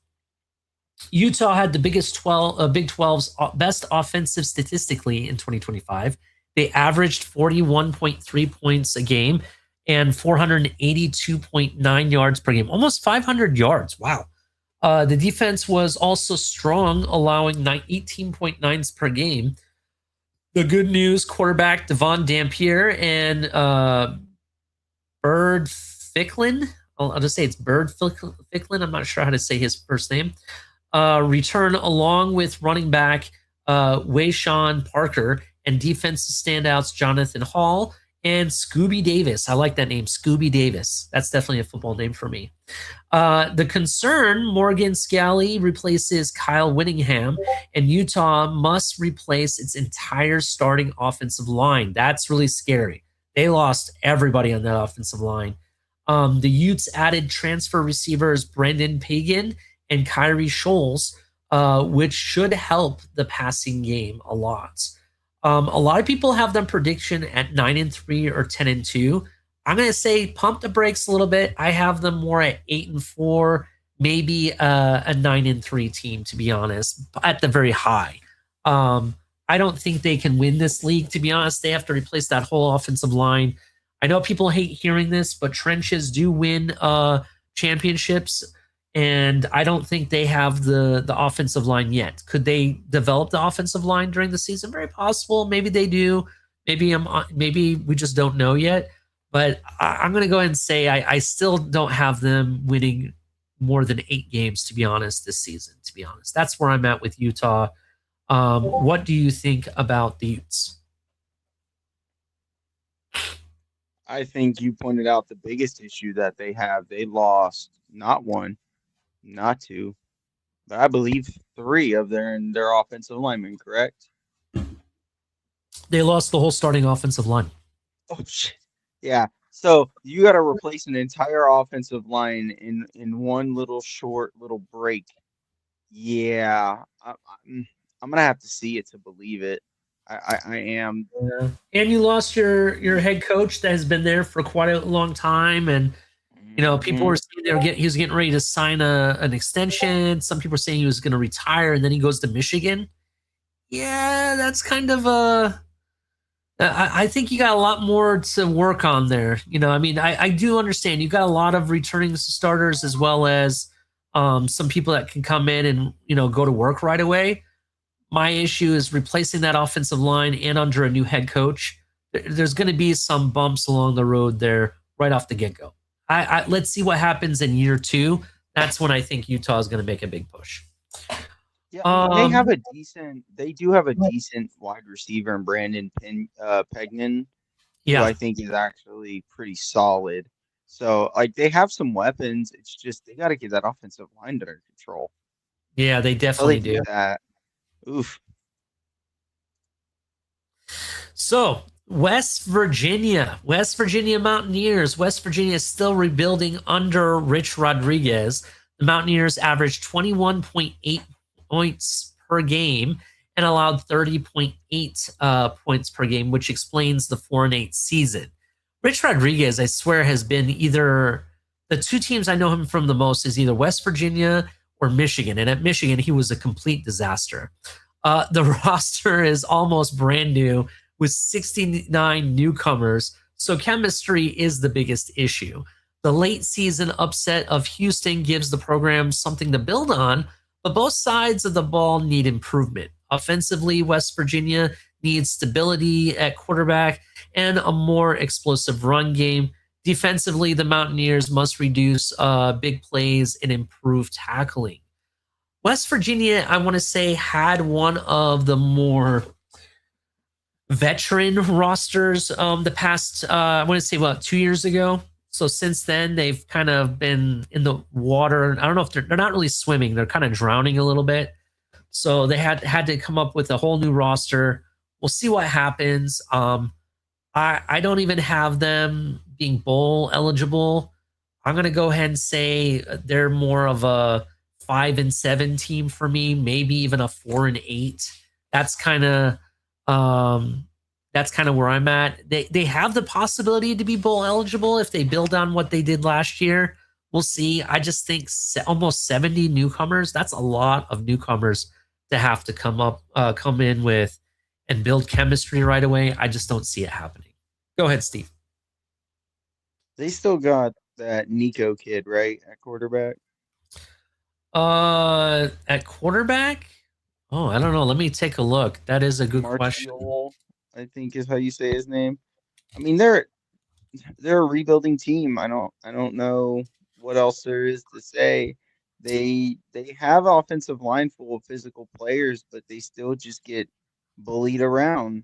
Utah had the Big 12's best offensive statistically in 2025. They averaged 41.3 points a game and 482.9 yards per game, almost 500 yards. Wow. The defense was also strong, allowing 18.9s per game. The good news, quarterback Devon Dampier and Bird Ficklin, I'll just say it's Bird Ficklin. I'm not sure how to say his first name. Return along with running back Wayshawn Parker and defensive standouts Jonathan Hall and Scooby Davis. I like that name, Scooby Davis. That's definitely a football name for me. The concern, Morgan Scalley replaces Kyle Whittingham, and Utah must replace its entire starting offensive line. That's really scary. They lost everybody on that offensive line. The Utes added transfer receivers Brendan Pagan and Kyrie Scholes, which should help the passing game a lot. A lot of people have them prediction at 9-3 or 10-2. I'm going to say pump the brakes a little bit. I have them more at 8-4, maybe a 9-3 team, to be honest, at the very high. I don't think they can win this league, to be honest. They have to replace that whole offensive line. I know people hate hearing this, but trenches do win championships, and I don't think they have the offensive line yet. Could they develop the offensive line during the season? Very possible. Maybe they do. Maybe we just don't know yet. But I'm going to go ahead and say I still don't have them winning more than 8 games, to be honest, this season, to be honest. That's where I'm at with Utah. What do you think about the Utes? I think you pointed out the biggest issue that they have. They lost not 1, not 2, but I believe 3 of their offensive linemen, correct? They lost the whole starting offensive line. Oh, shit. Yeah. So you got to replace an entire offensive line in one little short little break. Yeah. I'm going to have to see it to believe it. I am. Yeah. And you lost your head coach that has been there for quite a long time. And, people were saying he was getting ready to sign an extension. Some people were saying he was going to retire, and then he goes to Michigan. Yeah, that's kind of I think you got a lot more to work on there. I do understand you got a lot of returning starters as well as some people that can come in and, go to work right away. My issue is replacing that offensive line and under a new head coach. There's going to be some bumps along the road there right off the get-go. Let's see what happens in year 2. That's when I think Utah is going to make a big push. Yeah, they do have a decent wide receiver in Brandon Pegnan, who I think is actually pretty solid. So, they have some weapons. It's just they got to get that offensive line under control. Yeah, they definitely do. That. Oof. So, West Virginia Mountaineers. West Virginia is still rebuilding under Rich Rodriguez. The Mountaineers averaged 21.8 points per game and allowed 30.8 points per game, which explains the 4-8 season. Rich Rodriguez, I swear, has been either the 2 teams I know him from the most is either West Virginia or Michigan. And at Michigan, he was a complete disaster. The roster is almost brand new with 69 newcomers. So chemistry is the biggest issue. The late season upset of Houston gives the program something to build on, but both sides of the ball need improvement. Offensively, West Virginia needs stability at quarterback and a more explosive run game. Defensively, the Mountaineers must reduce big plays and improve tackling. West Virginia, I want to say, had one of the more veteran rosters the past, I want to say, 2 years ago. So since then, they've kind of been in the water. I don't know if they're not really swimming. They're kind of drowning a little bit. So they had to come up with a whole new roster. We'll see what happens. I don't even have them being bowl eligible. I'm going to go ahead and say they're more of a 5-7 team for me, maybe even a 4-8. That's kind of That's kind of where I'm at. They have the possibility to be bowl eligible if they build on what they did last year. We'll see. I just think almost 70 newcomers. That's a lot of newcomers to have to come in with and build chemistry right away. I just don't see it happening. Go ahead, Steve. They still got that Nico kid, right, at quarterback. At quarterback? Oh, I don't know. Let me take a look. That is a good question. I think is how you say his name. I mean, they're a rebuilding team. I don't know what else there is to say. They have offensive line full of physical players, but they still just get bullied around.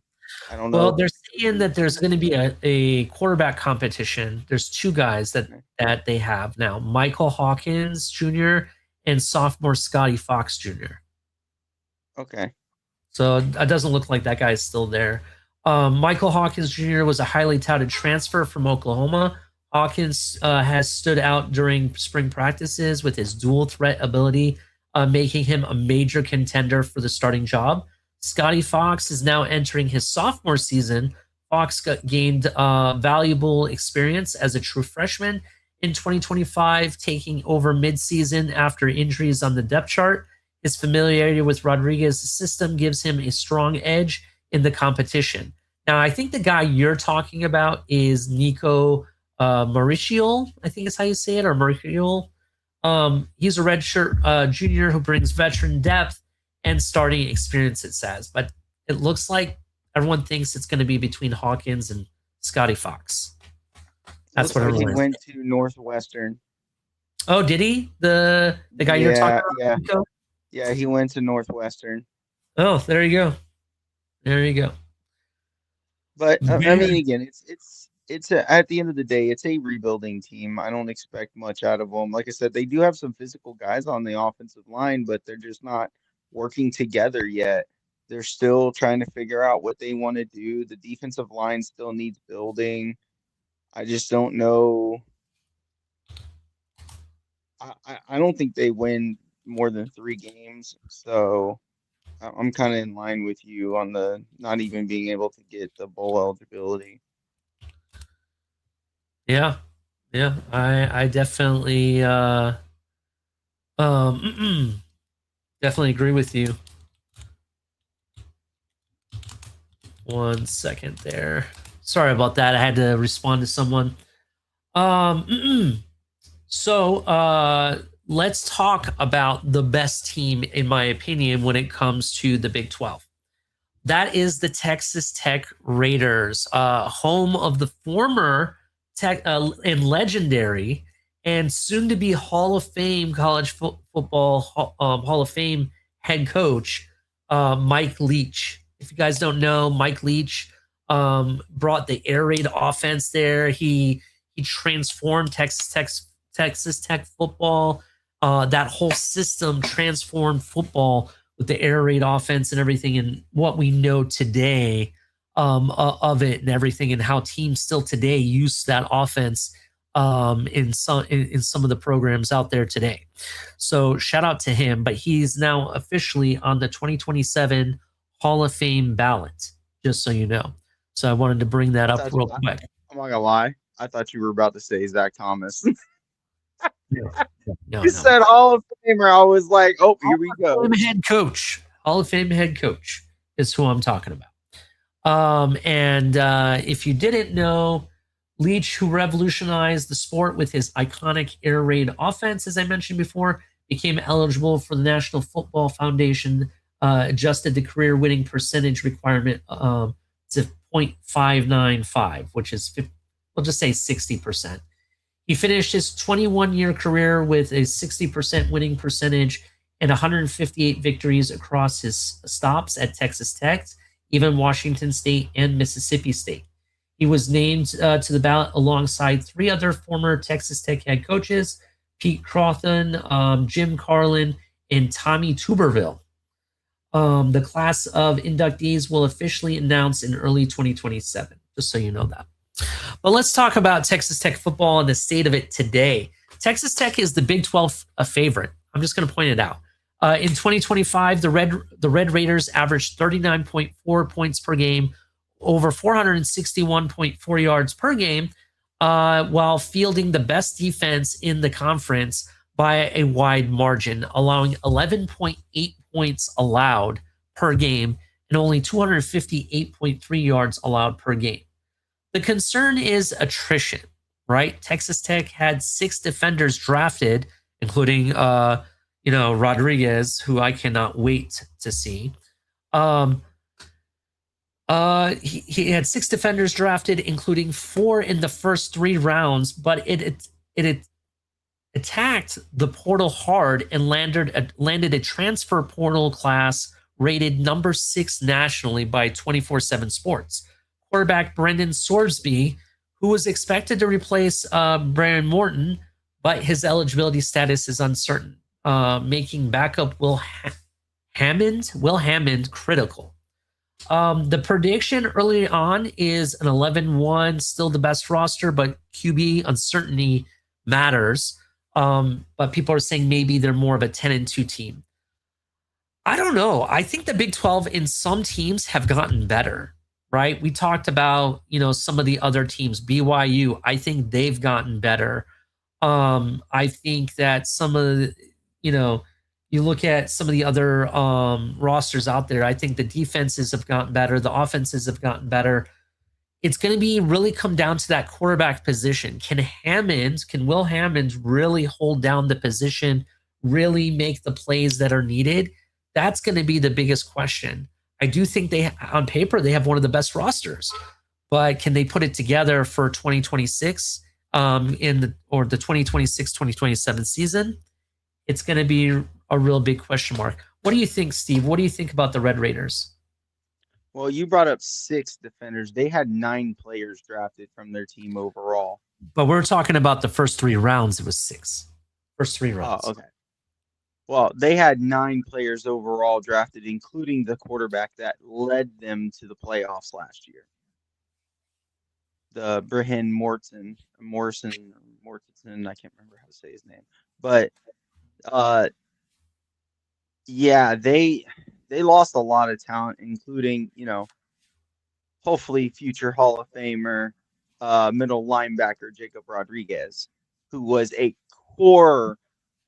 I don't know. Well, they're saying that there's going to be a quarterback competition. There's two guys that they have now, Michael Hawkins Jr. and sophomore Scotty Fox Jr. Okay. So it doesn't look like that guy is still there. Michael Hawkins Jr. was a highly touted transfer from Oklahoma. Hawkins has stood out during spring practices with his dual threat ability, making him a major contender for the starting job. Scotty Fox is now entering his sophomore season. Fox gained valuable experience as a true freshman in 2025, taking over midseason after injuries on the depth chart. His familiarity with Rodriguez's system gives him a strong edge in the competition. Now, I think the guy you're talking about is Nico Mauricio, I think is how you say it, or Mauricio. He's a redshirt junior who brings veteran depth and starting experience, it says. But it looks like everyone thinks it's going to be between Hawkins and Scotty Fox. That's what he went to Northwestern. Oh, did he? The guy you're talking about? Yeah. Nico? Yeah, he went to Northwestern. Oh, there you go. There you go. But I mean, again, it's at the end of the day, it's a rebuilding team. I don't expect much out of them. Like I said, they do have some physical guys on the offensive line, but they're just not working together yet. They're still trying to figure out what they want to do. The defensive line still needs building. I just don't know. I don't think they win more than 3 games, so I'm kind of in line with you on the not even being able to get the bowl eligibility. Yeah, I definitely definitely agree with you. 1 second there. Sorry about that. I had to respond to someone. So let's talk about the best team, in my opinion, when it comes to the Big 12. That is the Texas Tech Raiders, home of the former Tech and legendary and soon-to-be Hall of Fame college football Hall of Fame head coach Mike Leach. If you guys don't know, Mike Leach brought the air raid offense there. He transformed Texas Tech football. That whole system transformed football with the air raid offense and everything, and what we know today of it and everything, and how teams still today use that offense in some of the programs out there today. So shout out to him. But he's now officially on the 2027 Hall of Fame ballot, just so you know. So I wanted to bring that up real quick. I'm not gonna lie. I thought you were about to say Zach Thomas. No, you said Hall of Famer. I was like, oh, here we go. Hall of Fame head coach is who I'm talking about. And if you didn't know, Leach, who revolutionized the sport with his iconic air raid offense, as I mentioned before, became eligible for the National Football Foundation, adjusted the career winning percentage requirement to 0.595, which is, we'll just say 60%. He finished his 21-year career with a 60% winning percentage and 158 victories across his stops at Texas Tech, even Washington State and Mississippi State. He was named to the ballot alongside 3 other former Texas Tech head coaches, Pete Crothan, Jim Carlin, and Tommy Tuberville. The class of inductees will officially announce in early 2027, just so you know that. But let's talk about Texas Tech football and the state of it today. Texas Tech is the Big 12 favorite. I'm just going to point it out. In 2025, the Red Raiders averaged 39.4 points per game, over 461.4 yards per game, while fielding the best defense in the conference by a wide margin, allowing 11.8 points allowed per game and only 258.3 yards allowed per game. The concern is attrition, right? Texas Tech had 6 defenders drafted, including Rodriguez, who I cannot wait to see. He had 6 defenders drafted, including 4 in the first 3 rounds, but it attacked the portal hard and landed a transfer portal class rated number 6 nationally by 24/7 Sports. Quarterback Brendan Sorsby, who was expected to replace Brandon Morton, but his eligibility status is uncertain, making backup Will Hammond critical. The prediction early on is an 11-1, still the best roster, but QB uncertainty matters. But people are saying maybe they're more of a 10-2 team. I don't know. I think the Big 12 in some teams have gotten better, right? We talked about, some of the other teams, BYU, I think they've gotten better. I think that some of the, you look at some of the other rosters out there, I think the defenses have gotten better. The offenses have gotten better. It's going to be really come down to that quarterback position. Can Will Hammond really hold down the position, really make the plays that are needed? That's going to be the biggest question. I do think on paper, they have one of the best rosters, but can they put it together for 2026 the 2026-2027 season? It's going to be a real big question mark. What do you think, Steve? What do you think about the Red Raiders? Well, you brought up 6 defenders. They had 9 players drafted from their team overall. But we're talking about the first 3 rounds. It was 6. First 3 rounds. Oh, okay. Well, they had 9 players overall drafted, including the quarterback that led them to the playoffs last year. The Brian Morton, I can't remember how to say his name. But yeah, they lost a lot of talent, including, hopefully future Hall of Famer, middle linebacker Jacob Rodriguez, who was a core,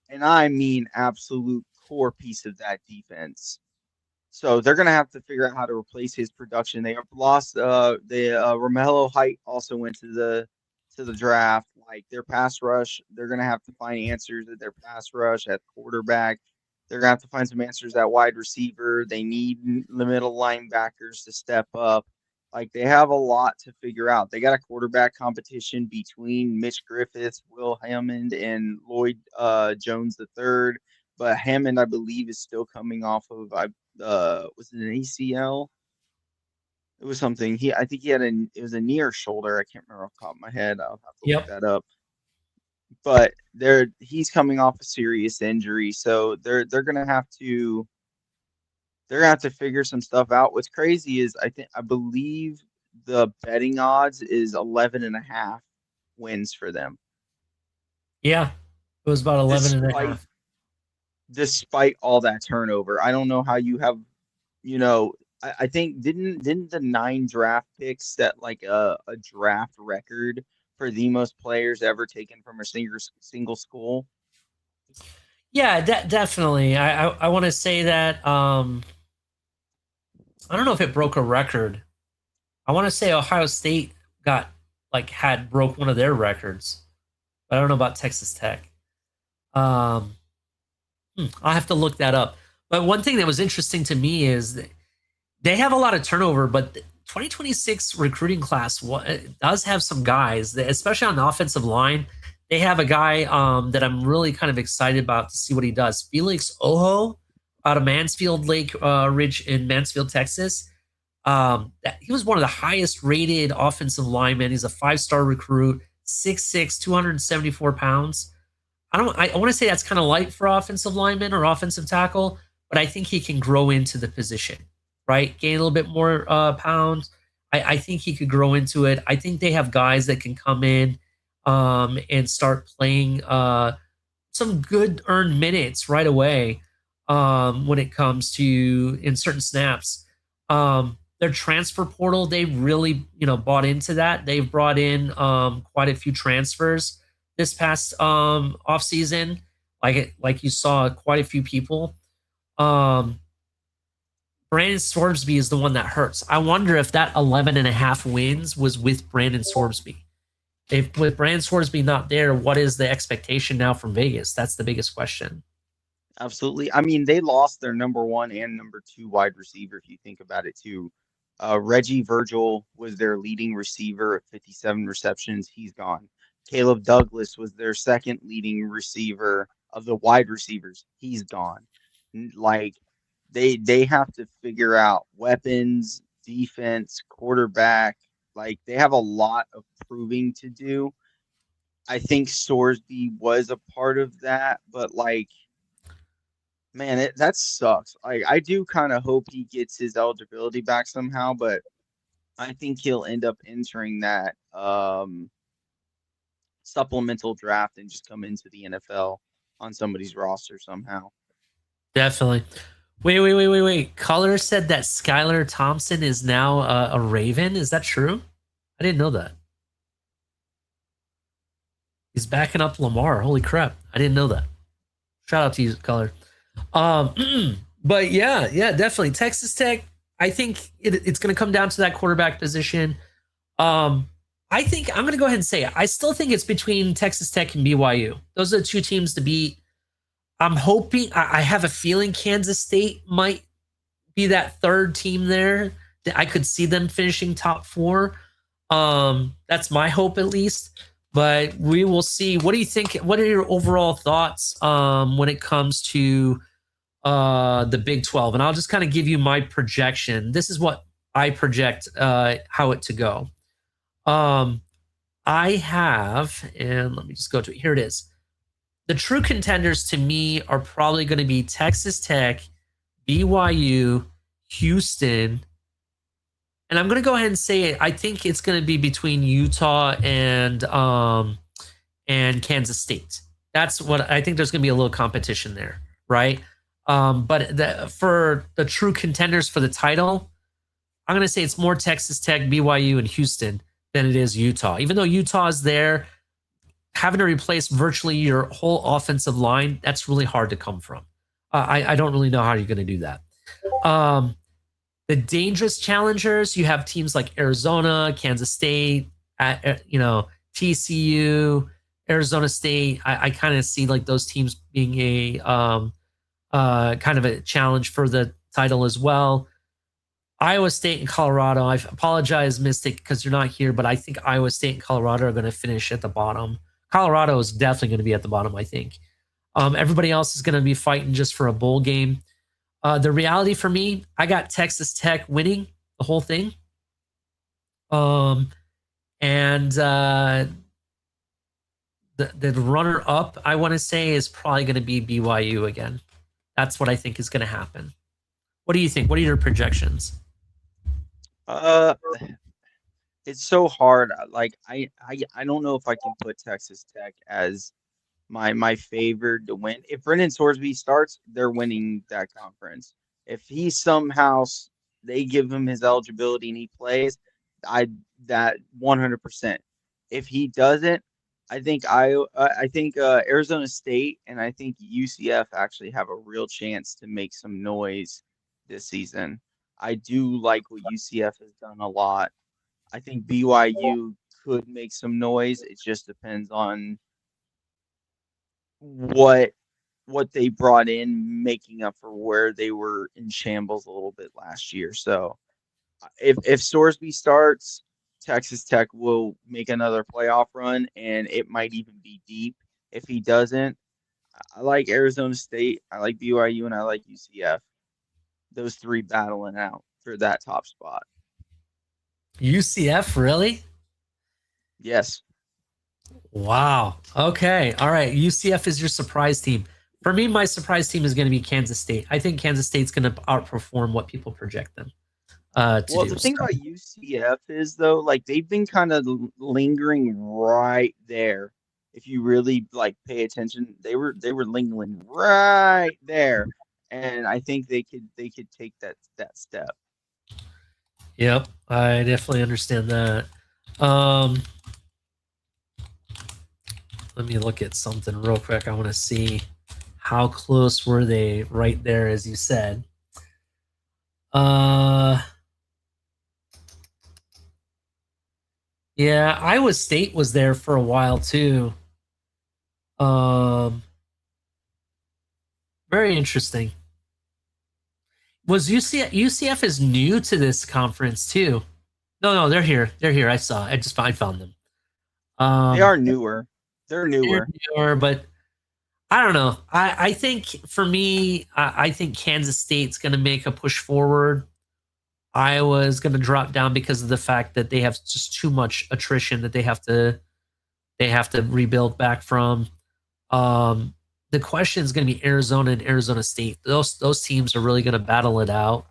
and I mean absolute core piece of that defense. So they're going to have to figure out how to replace his production. They have lost Romello Height also went to the draft. Like their pass rush, they're going to have to find answers at their pass rush at quarterback. They're going to have to find some answers at wide receiver. They need the middle linebackers to step up. Like they have a lot to figure out. They got a quarterback competition between Mitch Griffiths, Will Hammond, and Lloyd Jones III. But Hammond, I believe, is still coming off of was it an ACL? It was something. I think he had it was a knee or shoulder. I can't remember off the top of my head. I'll have to look that up. But he's coming off a serious injury, so they're gonna have to figure some stuff out. What's crazy is I believe the betting odds is 11.5 wins for them. Yeah, it was about 11.5. Despite all that turnover, I don't know how you have, I think didn't the 9 draft picks set like a draft record for the most players ever taken from a single school? Yeah, definitely. I want to say that I don't know if it broke a record. I want to say Ohio State broke one of their records, but I don't know about Texas Tech. I'll have to look that up. But one thing that was interesting to me is that they have a lot of turnover, but the 2026 recruiting class does have some guys, especially on the offensive line. They have a guy that I'm really kind of excited about to see what he does. Felix Ojo out of Mansfield Lake Ridge in Mansfield, Texas. He was one of the highest rated offensive linemen. He's a 5-star recruit, 6'6", 274 pounds. I want to say that's kind of light for offensive lineman or offensive tackle, but I think he can grow into the position, right? Gain a little bit more pounds. I think he could grow into it. I think they have guys that can come in and start playing some good earned minutes right away when it comes to in certain snaps. The their transfer portal, they really, bought into that. They've brought in quite a few transfers this past off season. Like you saw quite a few people. Um, Brandon Sorsby is the one that hurts. I wonder if that 11 and a half wins was with Brandon Sorsby. If with Brandon Sorsby not there, what is the expectation now from Vegas? That's the biggest question. Absolutely. I mean, they lost their number 1 and number 2 wide receiver, if you think about it, too. Reggie Virgil was their leading receiver at 57 receptions. He's gone. Caleb Douglas was their second leading receiver of the wide receivers. He's gone. Like, they have to figure out weapons, defense, quarterback. Like, they have a lot of proving to do. I think Sorsby was a part of that, but like, man, that sucks. I do kind of hope he gets his eligibility back somehow, but I think he'll end up entering that supplemental draft and just come into the NFL on somebody's roster somehow. Definitely. Wait. Color said that Skylar Thompson is now a Raven. Is that true? I didn't know that. He's backing up Lamar. Holy crap. I didn't know that. Shout out to you, Color. But yeah, definitely. Texas Tech, I think it's going to come down to that quarterback position. I think I'm going to go ahead and say it. I still think it's between Texas Tech and BYU. Those are the two teams to beat. I'm hoping, I have a feeling Kansas State might be that third team there. I could see them finishing top 4. That's my hope at least. But we will see. What do you think? What are your overall thoughts when it comes to the Big 12? And I'll just kind of give you my projection. This is what I project how it to go. I have, and let me just go to it. Here it is. The true contenders to me are probably going to be Texas Tech, BYU, Houston, and I'm going to go ahead and say it. I think it's going to be between Utah and Kansas State. That's what I think. There's going to be a little competition there, right? But for the true contenders for the title, I'm going to say it's more Texas Tech, BYU, and Houston than it is Utah. Even though Utah is there, having to replace virtually your whole offensive line, that's really hard to come from. I don't really know how you're going to do that. The dangerous challengers, you have teams like Arizona, Kansas State, TCU, Arizona State. I kind of see like those teams being a kind of a challenge for the title as well. Iowa State and Colorado. I apologize, Mystic, because you're not here, but I think Iowa State and Colorado are going to finish at the bottom. Colorado is definitely going to be at the bottom, I think. Everybody else is going to be fighting just for a bowl game. The reality for me, I got Texas Tech winning the whole thing. And the runner-up, I want to say, is probably going to be BYU again. That's what I think is going to happen. What do you think? What are your projections? It's so hard. Like I don't know if I can put Texas Tech as my favorite to win. If Brendan Sorsby starts, they're winning that conference. If he somehow they give him his eligibility and he plays, that 100%. If he doesn't, I think Arizona State and I think UCF actually have a real chance to make some noise this season. I do like what UCF has done a lot. I think BYU could make some noise. It just depends on what they brought in, making up for where they were in shambles a little bit last year. So if Sorsby starts, Texas Tech will make another playoff run, and it might even be deep. If he doesn't, I like Arizona State, I like BYU, and I like UCF. Those three battling out for that top spot. UCF, really? Yes. Wow. Okay. All right. UCF is your surprise team. For me, my surprise team is going to be Kansas State. I think Kansas State's going to outperform what people project them to do. The thing about UCF is, though, like they've been kind of lingering right there. If you really like pay attention, they were lingering right there, and I think they could take that step. Yep, I definitely understand that. Um, let me look at something real quick. I want to see how close were they right there, as you said. Uh, yeah, Iowa State was there for a while too. Um, very interesting. Was UCF is new to this conference too? No, they're here. They're here. I saw. I found them. They are newer. They're They're newer. newer, but I don't know. I think for me, I think Kansas State's going to make a push forward. Iowa is going to drop down because of the fact that they have just too much attrition that they have to rebuild back from. Um, the question is going to be Arizona and Arizona State. Those teams are really going to battle it out.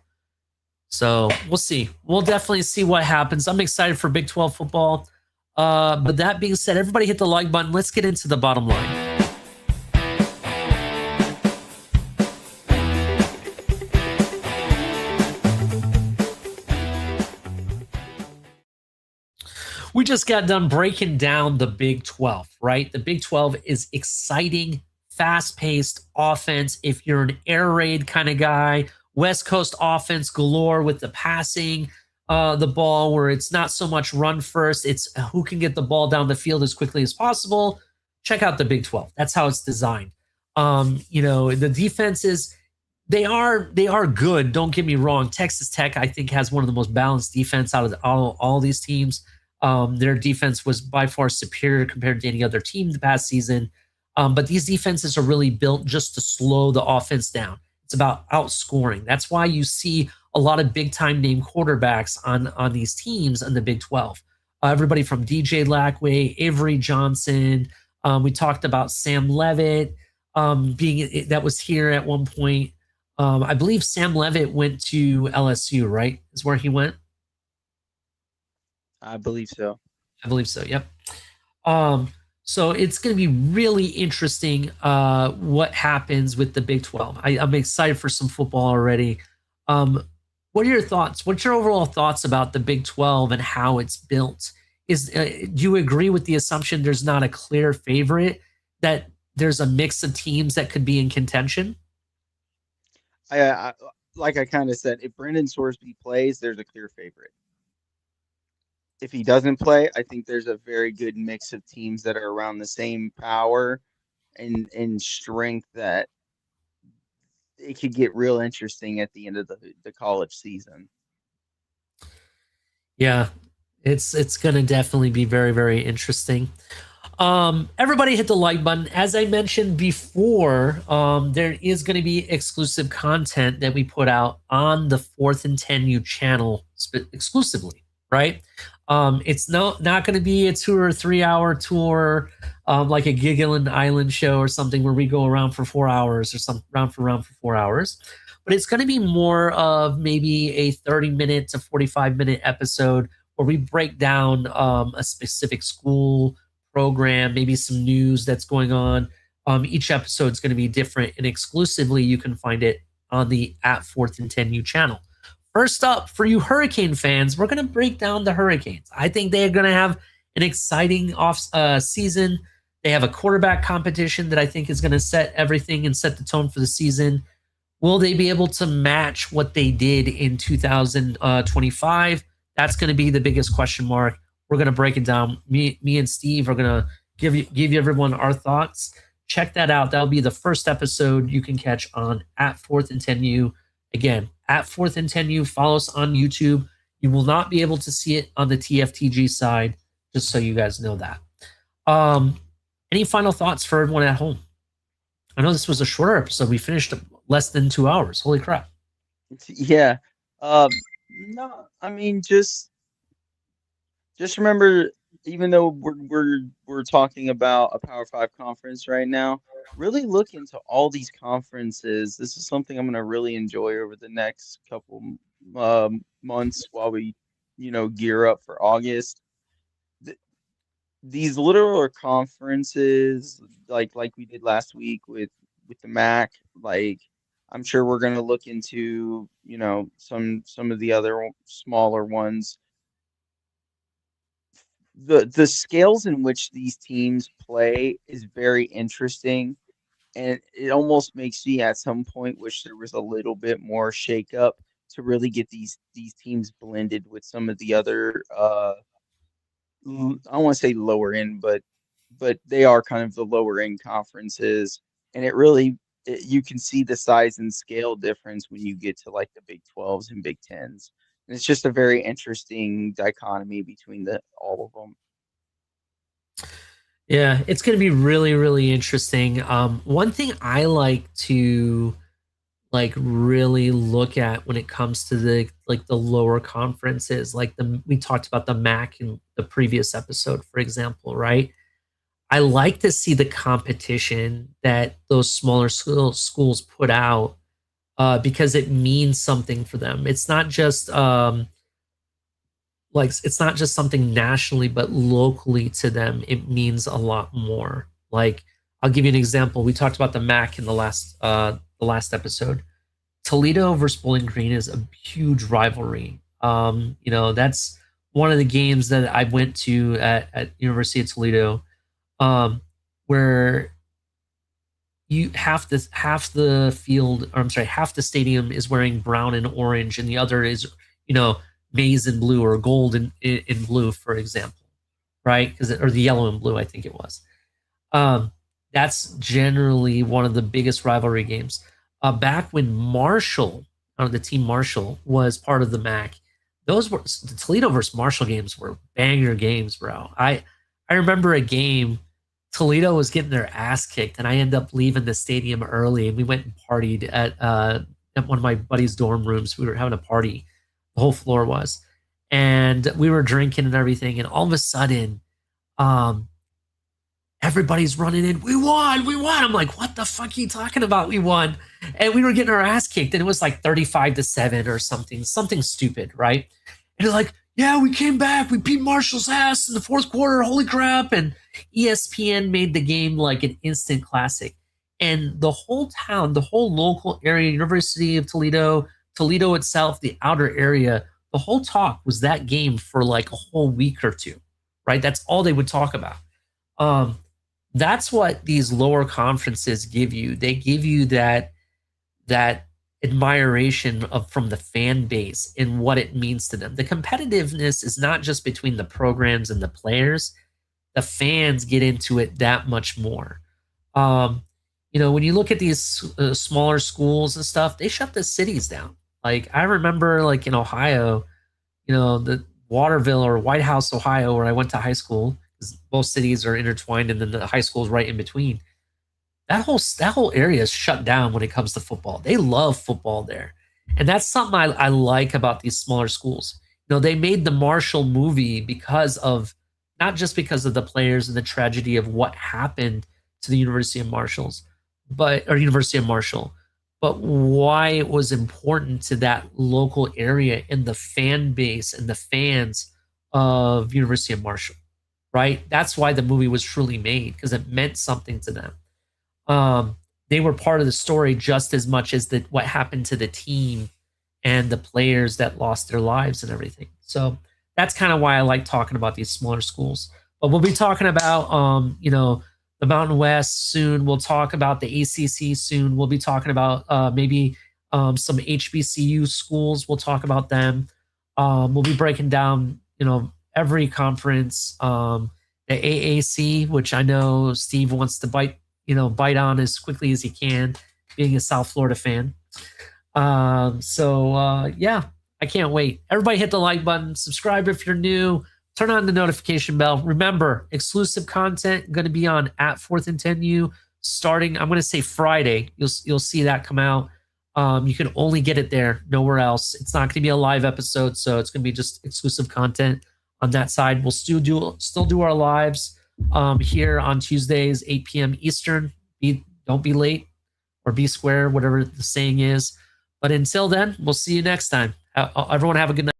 So we'll see. We'll definitely see what happens. I'm excited for Big 12 football. But that being said, everybody hit the like button. Let's get into the bottom line. We just got done breaking down the Big 12, right? The Big 12 is exciting, fast-paced offense. If you're an air raid kind of guy, West Coast offense galore with the passing, the ball where it's not so much run first, it's who can get the ball down the field as quickly as possible. Check out the Big 12. That's how it's designed. The defenses they are good. Don't get me wrong. Texas Tech, I think, has one of the most balanced defense out of all these teams. Their defense was by far superior compared to any other team the past season. But these defenses are really built just to slow the offense down. It's about outscoring. That's why you see a lot of big time name quarterbacks on these teams in the Big 12. Everybody from DJ Lackway, Avery Johnson. We talked about Sam Levitt being that was here at one point. I believe Sam Levitt went to LSU, right? Is where he went. I believe so. I believe so. Yep. So it's going to be really interesting what happens with the Big 12. I'm excited for some football already. What are your thoughts? What's your overall thoughts about the Big 12 and how it's built? Do you agree with the assumption there's not a clear favorite, that there's a mix of teams that could be in contention? I like I kind of said, if Brendan Sorsby plays, there's a clear favorite. If he doesn't play, I think there's a very good mix of teams that are around the same power and strength that it could get real interesting at the end of the college season. Yeah, it's going to definitely be very, very interesting. Everybody hit the like button. As I mentioned before, there is going to be exclusive content that we put out on the 4th and 10U channel exclusively, right? It's not going to be a 2 or 3 hour tour like a Gigglin Island show or something where we go around for 4 hours or some round for 4 hours. But it's going to be more of maybe a 30-minute to 45-minute episode where we break down a specific school program, maybe some news that's going on. Each episode is going to be different, and exclusively you can find it on the at 4th and 10U channel. First up, for you Hurricane fans, we're going to break down the Hurricanes. I think they're going to have an exciting off season. They have a quarterback competition that I think is going to set everything and set the tone for the season. Will they be able to match what they did in 2025? That's going to be the biggest question mark. We're going to break it down. Me and Steve are going to give you everyone our thoughts. Check that out. That'll be the first episode you can catch on at 4th and 10U. Again, at 4th and 10U. Follow us on YouTube. You will not be able to see it on the TFTG side, just so you guys know that. Any final thoughts for everyone at home? I know this was a shorter episode. We finished less than 2 hours. Holy crap. Yeah. No, I mean just remember, even though we're talking about a Power 5 conference right now, really look into all these conferences. This is something I'm going to really enjoy over the next couple months while we, gear up for August. These littler conferences, like we did last week with the MAC, like I'm sure we're going to look into, some of the other smaller ones. The scales in which these teams play is very interesting, and it almost makes me at some point wish there was a little bit more shakeup to really get these teams blended with some of the other I don't want to say lower end, but they are kind of the lower end conferences, and you can see the size and scale difference when you get to like the Big 12s and Big 10s. And it's just a very interesting dichotomy between the all of them. Yeah, it's going to be really, really interesting. One thing I like to really look at when it comes to the lower conferences, like we talked about the MAC in the previous episode, for example, right? I like to see the competition that those smaller schools put out because it means something for them. It's not just it's not just something nationally, but locally to them, it means a lot more. Like I'll give you an example. We talked about the MAC in the last episode. Toledo versus Bowling Green is a huge rivalry. That's one of the games that I went to at University of Toledo, where you half the field, or I'm sorry, half the stadium is wearing brown and orange, and the other is, maize and blue or gold in blue, for example, right? Or the yellow and blue, I think it was. That's generally one of the biggest rivalry games. Back when Marshall, the team Marshall, was part of the MAC, those were the Toledo versus Marshall games were banger games, bro. I remember a game, Toledo was getting their ass kicked, and I ended up leaving the stadium early, and we went and partied at one of my buddy's dorm rooms. We were having a party, the whole floor was, and we were drinking and everything, and all of a sudden, everybody's running in. We won. I'm like, what the fuck are you talking about? We won. And we were getting our ass kicked. And it was like 35-7 or something stupid, right? And they're like, yeah, we came back. We beat Marshall's ass in the fourth quarter. Holy crap. And ESPN made the game like an instant classic. And the whole town, the whole local area, University of Toledo, Toledo itself, the outer area, the whole talk was that game for like a whole week or two, right? That's all they would talk about. That's what these lower conferences give you. They give you that admiration from the fan base and what it means to them. The competitiveness is not just between the programs and the players. The fans get into it that much more. When you look at these smaller schools and stuff, they shut the cities down. Like I remember, like in Ohio, the Waterville or White House, Ohio, where I went to high school. Both cities are intertwined, and then the high school is right in between. That whole area is shut down when it comes to football. They love football there, and that's something I like about these smaller schools. They made the Marshall movie not just because of the players and the tragedy of what happened to the University of Marshall, but why it was important to that local area and the fan base and the fans of University of Marshall. Right? That's why the movie was truly made, because it meant something to them. They were part of the story just as much as what happened to the team and the players that lost their lives and everything. So that's kind of why I like talking about these smaller schools. But we'll be talking about, the Mountain West soon. We'll talk about the ACC soon. We'll be talking about maybe some HBCU schools. We'll talk about them. We'll be breaking down, every conference, the AAC, which I know Steve wants to bite on as quickly as he can, being a South Florida fan. Yeah, I can't wait. Everybody hit the like button, subscribe if you're new, turn on the notification bell. Remember, exclusive content going to be on at 4th and 10U starting, I'm going to say Friday. You'll see that come out. You can only get it there, nowhere else. It's not going to be a live episode, so it's going to be just exclusive content. On that side, we'll still do our lives here on Tuesdays, 8 p.m. Eastern. Don't be late, or be square, whatever the saying is. But until then, we'll see you next time. Everyone have a good night.